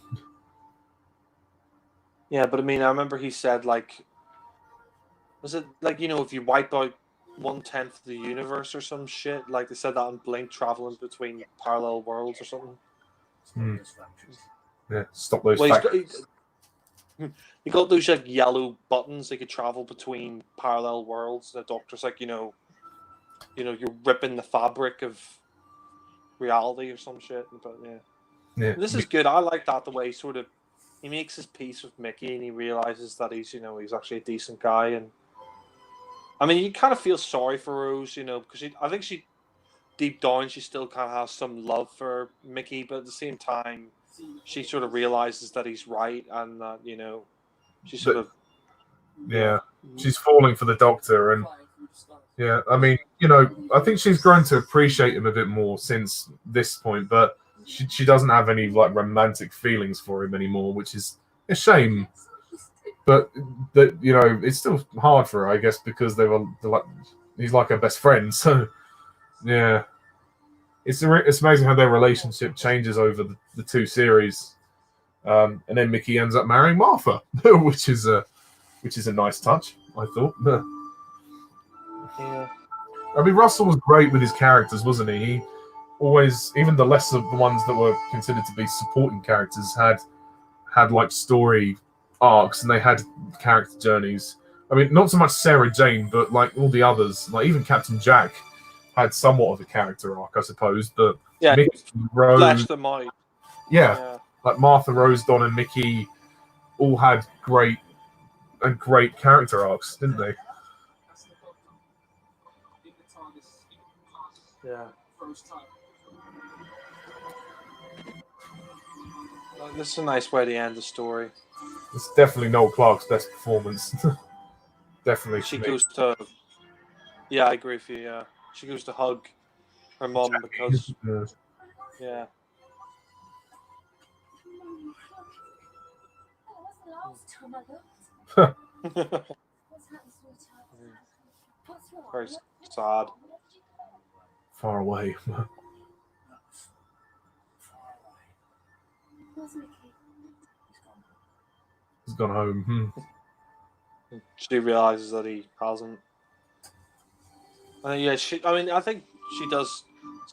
Yeah, but I mean, I remember he said, like, was it like, if you wipe out 1/10 of the universe or some shit? Like they said that in Blink, traveling between parallel worlds or something. Yeah, stop those. He got those like yellow buttons. They could travel between parallel worlds. The Doctor's like, you're ripping the fabric of reality or some shit. But yeah. This is good. I like that, the way he makes his peace with Mickey and he realizes that he's actually a decent guy. And I mean, you kind of feel sorry for Rose, because I think she deep down she still kind of has some love for Mickey, but at the same time she sort of realizes that he's right and that she sort of she's falling for the Doctor. And I mean, I think she's grown to appreciate him a bit more since this point, but she doesn't have any like romantic feelings for him anymore, which is a shame. But that it's still hard for her, I guess, because they're like he's like her best friend. So yeah. it's amazing how their relationship changes over the two series, and then Mickey ends up marrying Martha, which is a nice touch, I thought. Yeah. I mean, Russell was great with his characters, wasn't he? He always, even the lesser the ones that were considered to be supporting characters, had like story arcs and they had character journeys. I mean, not so much Sarah Jane, but like all the others, like even Captain Jack had somewhat of a character arc, I suppose. But Yeah, Mickey, Rose, flesh them out. yeah, Yeah. like Martha, Rose, Don, and Mickey all had great character arcs, didn't they? That's the doctor. In the TARDIS. Yeah. First time. This is a nice way to end the story. It's definitely Noel Clarke's best performance. Definitely. She goes to. Yeah, I agree with you. Yeah, she goes to hug her mum because. Yeah. That was the last time I looked. What's happened, sweetheart? What's wrong? Very sad. Far away. Where's Mickey? He's gone home. She realizes that he hasn't. Yeah, I think she does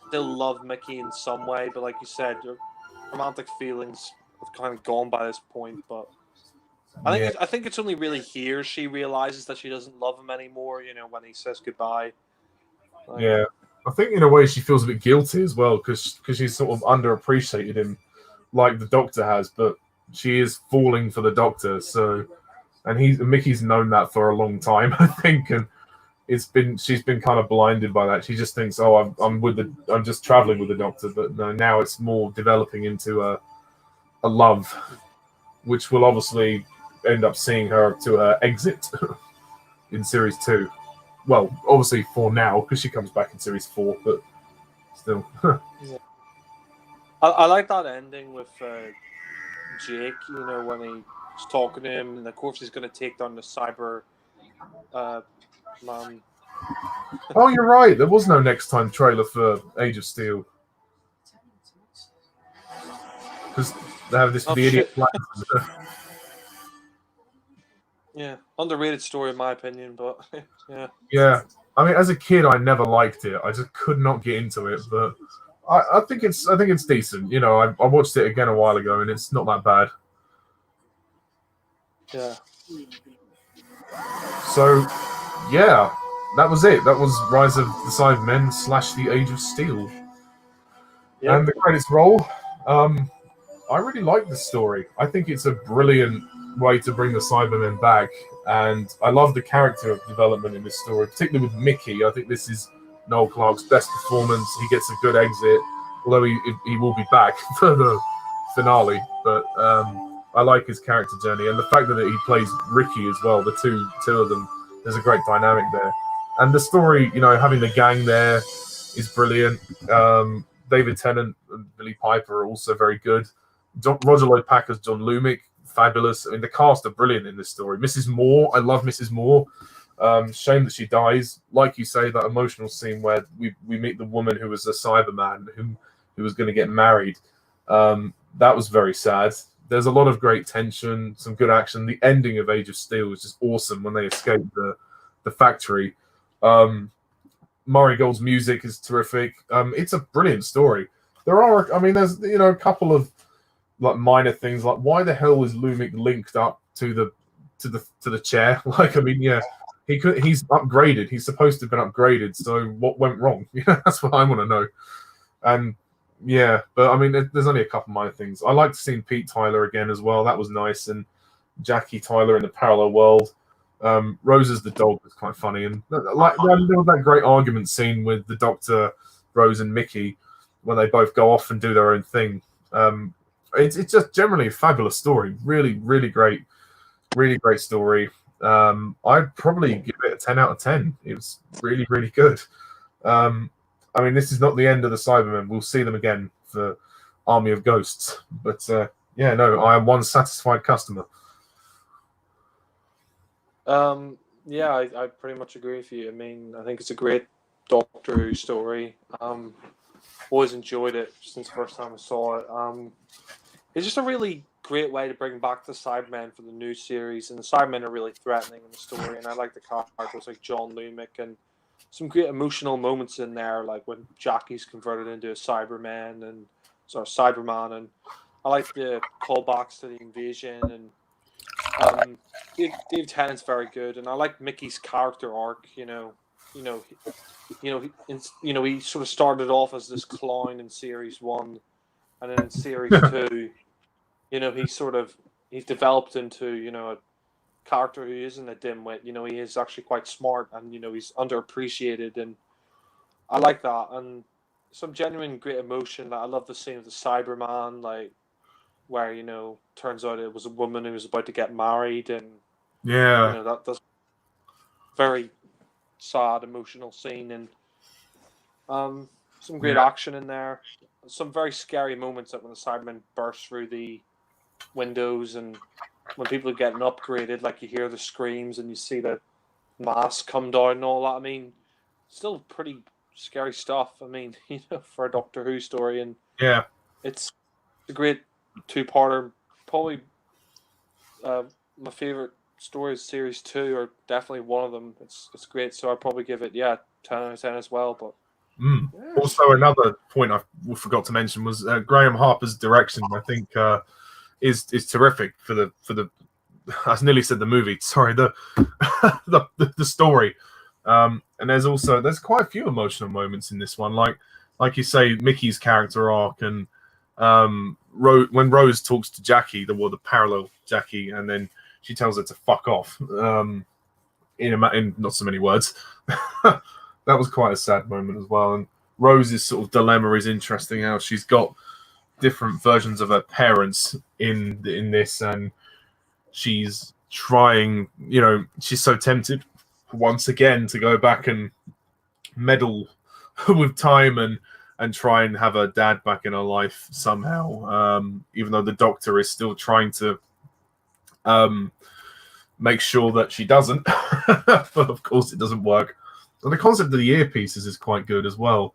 still love Mickey in some way, but like you said, her romantic feelings have kind of gone by this point. But I think it's only really here she realizes that she doesn't love him anymore. You know, when he says goodbye. Like, yeah. I think in a way she feels a bit guilty as well because she's sort of underappreciated him like the Doctor has, but she is falling for the Doctor. So, and Mickey's known that for a long time, I think, and she's been kind of blinded by that. She just thinks, oh, I'm just traveling with the Doctor, but no, now it's more developing into a love, which will obviously end up seeing her to her exit in series 2. Well, obviously for now, because she comes back in series 4, but still. I like that ending with Jake. You know, when he's talking to him, and of course he's going to take down the Cyber man. Oh, you're right. There was no next time trailer for Age of Steel because they have this idiot plan. Yeah, underrated story in my opinion, but yeah. Yeah, I mean, as a kid, I never liked it. I just could not get into it, but I think it's decent. You know, I watched it again a while ago, and it's not that bad. Yeah. So, yeah, that was it. That was Rise of the Cybermen / The Age of Steel. Yep. And the credits roll. I really like the story. I think it's a brilliant way to bring the Cybermen back, and I love the character development in this story, particularly with Mickey. I think this is Noel Clarke's best performance. He gets a good exit, although he will be back for the finale. But I like his character journey, and the fact that he plays Ricky as well. The two of them, there's a great dynamic there, and the story, you know, having the gang there is brilliant. David Tennant and Billie Piper are also very good. Roger Lloyd Packer's John Lumick, fabulous. I mean, the cast are brilliant in this story. Mrs. Moore, I love Mrs. Moore. Shame that she dies. Like you say, that emotional scene where we meet the woman who was a Cyberman who was going to get married. That was very sad. There's a lot of great tension, some good action. The ending of Age of Steel was just awesome when they escape the factory. Murray Gold's music is terrific. It's a brilliant story. There's a couple of like minor things, like why the hell is Lumick linked up to the chair? Like, I mean, yeah, he's upgraded. He's supposed to have been upgraded. So what went wrong? That's what I want to know. And yeah, but I mean, there's only a couple minor things. I liked seeing Pete Tyler again as well. That was nice, and Jackie Tyler in the parallel world. Rose as the dog was quite funny, and like there was that great argument scene with the Doctor, Rose, and Mickey when they both go off and do their own thing. It's just generally a fabulous story. Really, really great story. I'd probably give it a 10 out of 10. It was really, really good. I mean, this is not the end of the Cybermen. We'll see them again for Army of Ghosts. But yeah, no, I am one satisfied customer. Yeah, I pretty much agree with you. I mean, I think it's a great Doctor Who story. always enjoyed it since the first time I saw it. It's just a really great way to bring back the Cybermen for the new series, and the Cybermen are really threatening in the story, and I like the characters like John Lumick and some great emotional moments in there, like when Jackie's converted into a Cyberman and Cyberman, and I like the callbacks to the invasion, and Dave Tennant's very good, and I like Mickey's character arc. He sort of started off as this clown in series 1, and then in series 2, he's developed into a character who isn't a dimwit. He is actually quite smart, and he's underappreciated, and I like that, and some genuine great emotion. I love the scene of the Cyberman, like where turns out it was a woman who was about to get married, and that's very sad, emotional scene, and some great action in there. Some very scary moments, like when the Cybermen burst through the windows, and when people are getting upgraded, like you hear the screams and you see the mask come down and all that. I mean, still pretty scary stuff. I mean, for a Doctor Who story, and it's a great two-parter. Probably my favorite stories, series 2, are definitely one of them. It's great, so I'd probably give it 10 out of 10 as well. But also another point I forgot to mention was Graham Harper's direction. I think is terrific for the I nearly said the movie. Sorry, the story. And there's quite a few emotional moments in this one, like you say, Mickey's character arc, and when Rose talks to Jackie, the parallel Jackie, and then she tells her to fuck off. In not so many words. That was quite a sad moment as well. And Rose's sort of dilemma is interesting. How she's got different versions of her parents in this, and she's trying. She's so tempted once again to go back and meddle with time and try and have her dad back in her life somehow. Even though the Doctor is still trying to make sure that she doesn't, but of course it doesn't work. And the concept of the earpieces is quite good as well.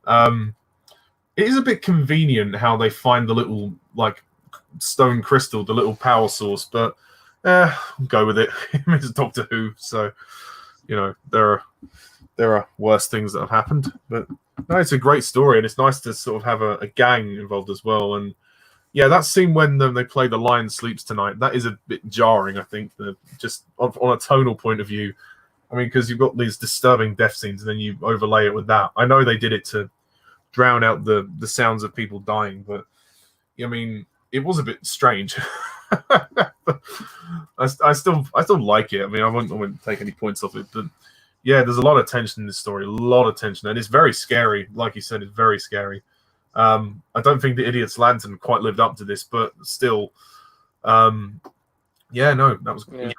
It is a bit convenient how they find the little stone crystal, the little power source, but I'll go with it. It's Doctor Who, so there are worse things that have happened. But no, it's a great story, and it's nice to sort of have a gang involved as well. And yeah, that scene when they play "The Lion Sleeps Tonight," that is a bit jarring, I think, just on a tonal point of view. I mean, because you've got these disturbing death scenes, and then you overlay it with that. I know they did it to drown out the sounds of people dying, but I mean, it was a bit strange. I still like it. I mean, I wouldn't take any points off it, but yeah, there's a lot of tension in this story, a lot of tension, and it's very scary. Like you said, it's very scary. I don't think the Idiot's Lantern quite lived up to this, but still, that was great.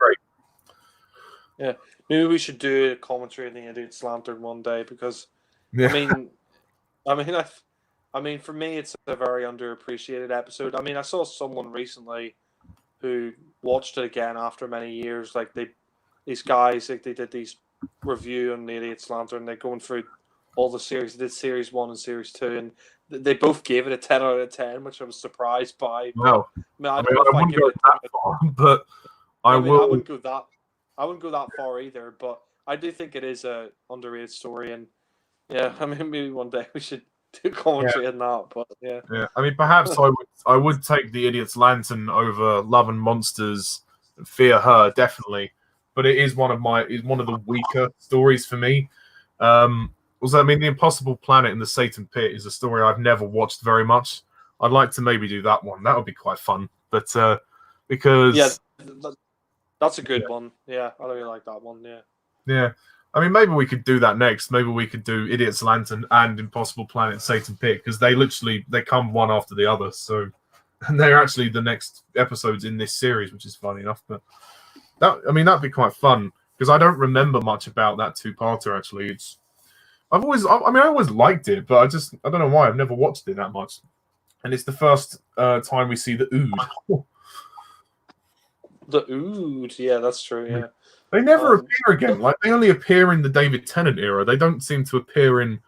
Yeah, maybe we should do a commentary on the Idiot's Lantern one day, because I mean, for me, it's a very underappreciated episode. I mean, I saw someone recently who watched it again after many years. Like these guys, they did these review on the Idiot's Lantern. They're going through all the series. They did series 1 and series 2, and they both gave it a 10 out of 10, which I was surprised by. No, I wouldn't go that far, but I will. I wouldn't go that far either, but I do think it is a underrated story, and I mean, maybe one day we should do commentary on that. But yeah. I mean, perhaps I would take the Idiot's Lantern over Love and Monsters, Fear Her, definitely. But it is one of the weaker stories for me. Also, I mean, The Impossible Planet and the Satan Pit is a story I've never watched very much. I'd like to maybe do that one. That would be quite fun. But because that's a good one. Yeah, I really like that one. Yeah. Yeah. I mean, maybe we could do that next. Maybe we could do Idiot's Lantern and Impossible Planet, Satan Pit, because they come one after the other. So, and they're actually the next episodes in this series, which is funny enough. But that'd be quite fun, because I don't remember much about that two-parter. Actually, I always liked it, but I don't know why I've never watched it that much. And it's the first time we see the Ood. The Ood, yeah, that's true. Yeah. They never appear again. Like, they only appear in the David Tennant era. They don't seem to appear in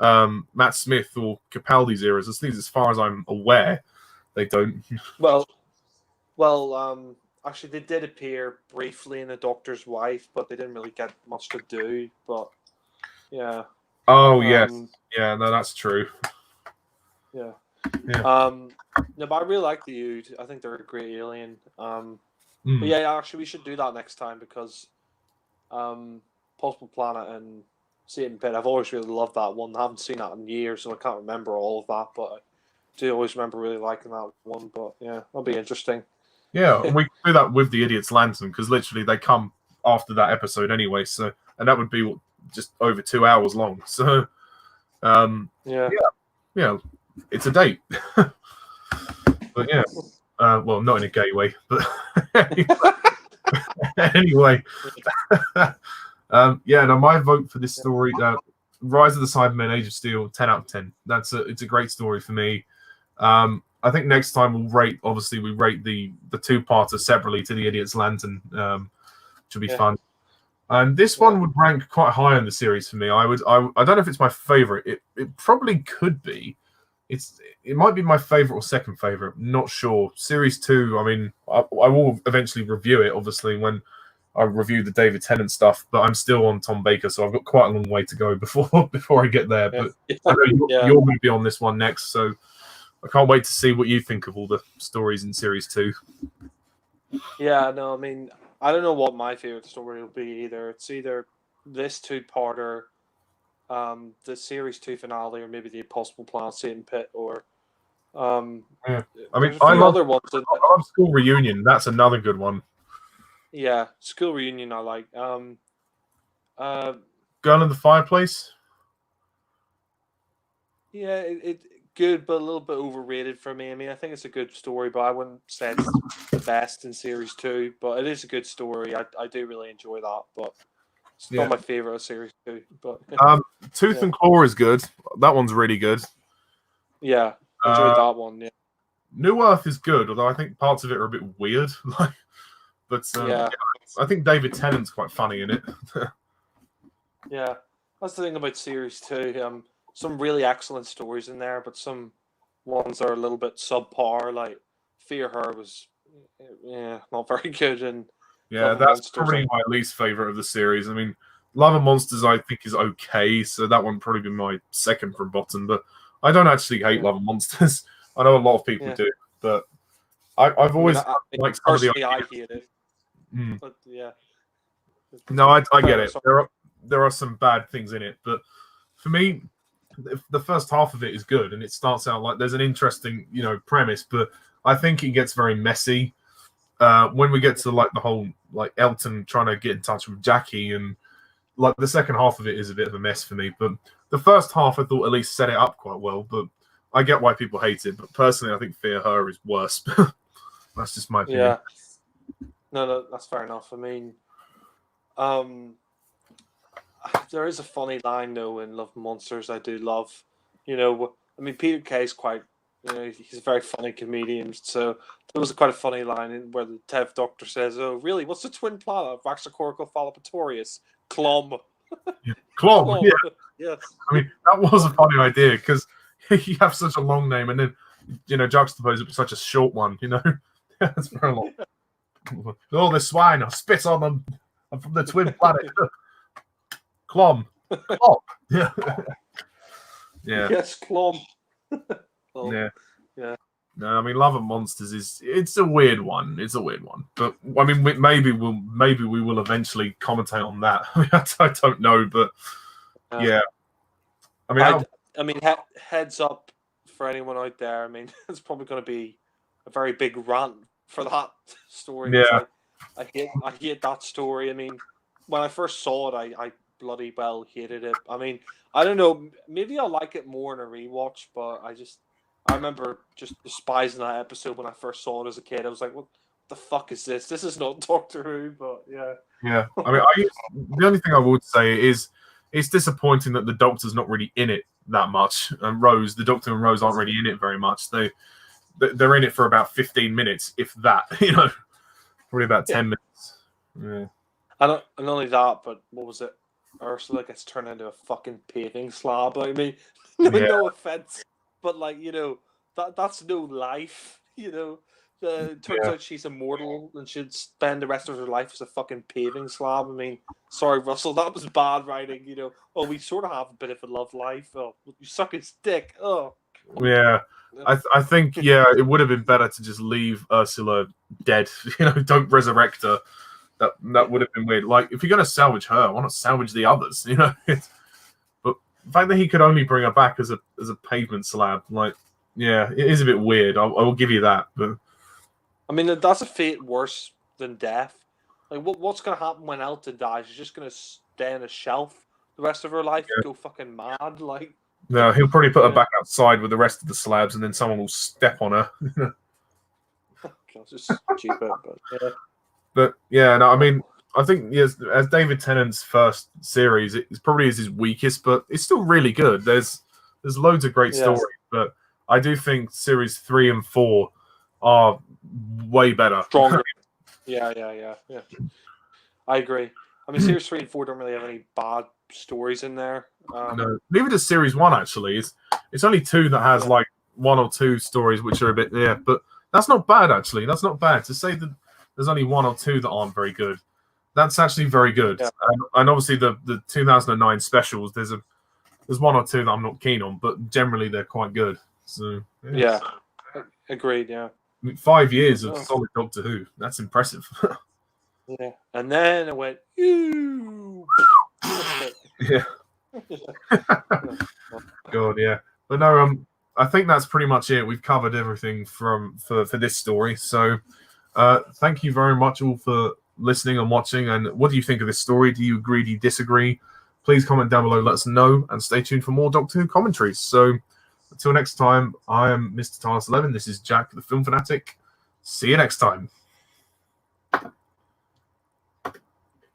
Matt Smith or Capaldi's eras. At least as far as I'm aware, they don't. Well, actually, they did appear briefly in The Doctor's Wife, but they didn't really get much to do. But yeah. Oh yes, yeah, no, that's true. Yeah. Yeah. No, but I really like the Ood. I think they're a great alien. But Mm. yeah, actually, we should do that next time because Possible Planet and Satan Pit, I've always really loved that one. I haven't seen that in years, so I can't remember all of that, but I do always remember really liking that one. But yeah, that'll be interesting. Yeah, and we can do that with the Idiot's Lantern because literally they come after that episode anyway. So, and that would be just over 2 hours long. So, yeah, it's a date. But yeah, well, not in a gay way, but anyway. Yeah, no, my vote for this story, Rise of the Cybermen, Age of Steel, 10 out of 10. It's a great story for me. I think next time we rate the two-parter separately to the Idiot's Lantern, which will be fun. And this one would rank quite high in the series for me. I don't know if it's my favorite. It probably could be. It might be my favorite or second favorite. Not sure. Series 2. I mean, I will eventually review it. Obviously, when I review the David Tennant stuff, but I'm still on Tom Baker, so I've got quite a long way to go before I get there. But I know you're going to be on this one next, so I can't wait to see what you think of all the stories in Series 2. Yeah, no, I mean, I don't know what my favorite story will be either. It's either this two-parter, the Series 2 finale, or maybe the Impossible Planet Satan Pit, or I mean, I love other ones. I love School Reunion. That's another good one. Yeah, School Reunion I like. Girl in the Fireplace. Yeah, it good, but a little bit overrated for me. I mean, I think it's a good story, but I wouldn't say it's the best in Series 2. But it is a good story. I do really enjoy that, but it's not my favorite of Series 2. But Tooth and Claw is good. That one's really good. Yeah, enjoyed that one. Yeah. New Earth is good, although I think parts of it are a bit weird. But I think David Tennant's quite funny in it. Yeah, that's the thing about Series 2. Some really excellent stories in there, but some ones are a little bit subpar. Like Fear Her was, not very good. And that's probably my least favorite of the series. I mean, Love and Monsters I think is okay, so that one probably be my second from bottom. But I don't actually hate Love and Monsters. I know a lot of people do, but I've always liked some of the ideas. I hate it. But yeah. No, I get it. There are some bad things in it, but for me, the first half of it is good, and it starts out like there's an interesting, premise, but I think it gets very messy when we get to like the whole like Elton trying to get in touch with Jackie, and like the second half of it is a bit of a mess for me. But the first half I thought at least set it up quite well. But I get why people hate it. But personally, I think Fear Her is worse. That's just my opinion. Yeah. No, that's fair enough. I mean, there is a funny line though in Love and Monsters. I do love, I mean, Peter Kay is quite, he's a very funny comedian. So there was quite a funny line in where the Tev Doctor says, "Oh, really? What's the twin planet of Vaxacorcal Fallopatorius? Clom." Clom. Yeah. Yes. I mean, that was a funny idea because you have such a long name and then, juxtapose it with such a short one. That's very long. Oh, the swine! I'll spit on them. I'm from the twin planet. Clom. Yeah. Yeah. Yes, Clom. Yeah. No, I mean, Love and Monsters it's a weird one. It's a weird one, but I mean, maybe we will eventually commentate on that. I mean, I don't know, but yeah. I mean, heads up for anyone out there. I mean, it's probably going to be a very big rant for that story. Yeah. I hate that story. I mean, when I first saw it, I bloody well hated it. I mean, I don't know. Maybe I'll like it more in a rewatch, but I remember just despising that episode when I first saw it as a kid. I was like, what the fuck is this? This is not Doctor Who, but yeah. Yeah. I mean, the only thing I would say is it's disappointing that the Doctor's not really in it that much. And the Doctor and Rose aren't really in it very much. They're in it for about 15 minutes, if that, probably about 10 minutes. Yeah. And not only that, but what was it? Ursula gets turned into a fucking paving slab. I mean, no offense, but like, that's no life. It turns out she's immortal and should spend the rest of her life as a fucking paving slab. I mean, sorry, Russell, that was bad writing. Oh, we sort of have a bit of a love life. Oh, you suck his dick. Oh, yeah. I think it would have been better to just leave Ursula dead. Don't resurrect her. That would have been weird. Like, if you're gonna salvage her, why not salvage the others? But the fact that he could only bring her back as a pavement slab, like, it is a bit weird. I will give you that. But I mean, that's a fate worse than death. Like, what's gonna happen when Elton dies? She's just gonna stay on a shelf the rest of her life, go fucking mad. Like, no, he'll probably put her back outside with the rest of the slabs, and then someone will step on her. It's just stupid, but But no, I mean, I think as David Tennant's first series, it probably is his weakest, but it's still really good. There's loads of great stories, but I do think series 3 and 4 are way better. Stronger. Yeah. I agree. I mean, series 3 and 4 don't really have any bad stories in there. No, neither does series 1 actually. It's only 2 that has like 1 or 2 stories which are a bit but that's not bad actually. That's not bad to say that. There's only 1 or 2 that aren't very good. That's actually very good. Yeah. And obviously the 2009 specials, there's 1 or 2 that I'm not keen on, but generally they're quite good. So yeah. Agreed. Yeah. 5 years of solid Doctor Who. That's impressive. Yeah. And then it went, ew. Yeah. God, yeah. But no, I think that's pretty much it. We've covered everything for this story. So thank you very much all for listening and watching. And what do you think of this story? Do you agree? Do you disagree? Please comment down below. Let us know. And stay tuned for more Doctor Who commentaries. So until next time, I am Mr. Talos 11. This is Jack, the Film Fanatic. See you next time.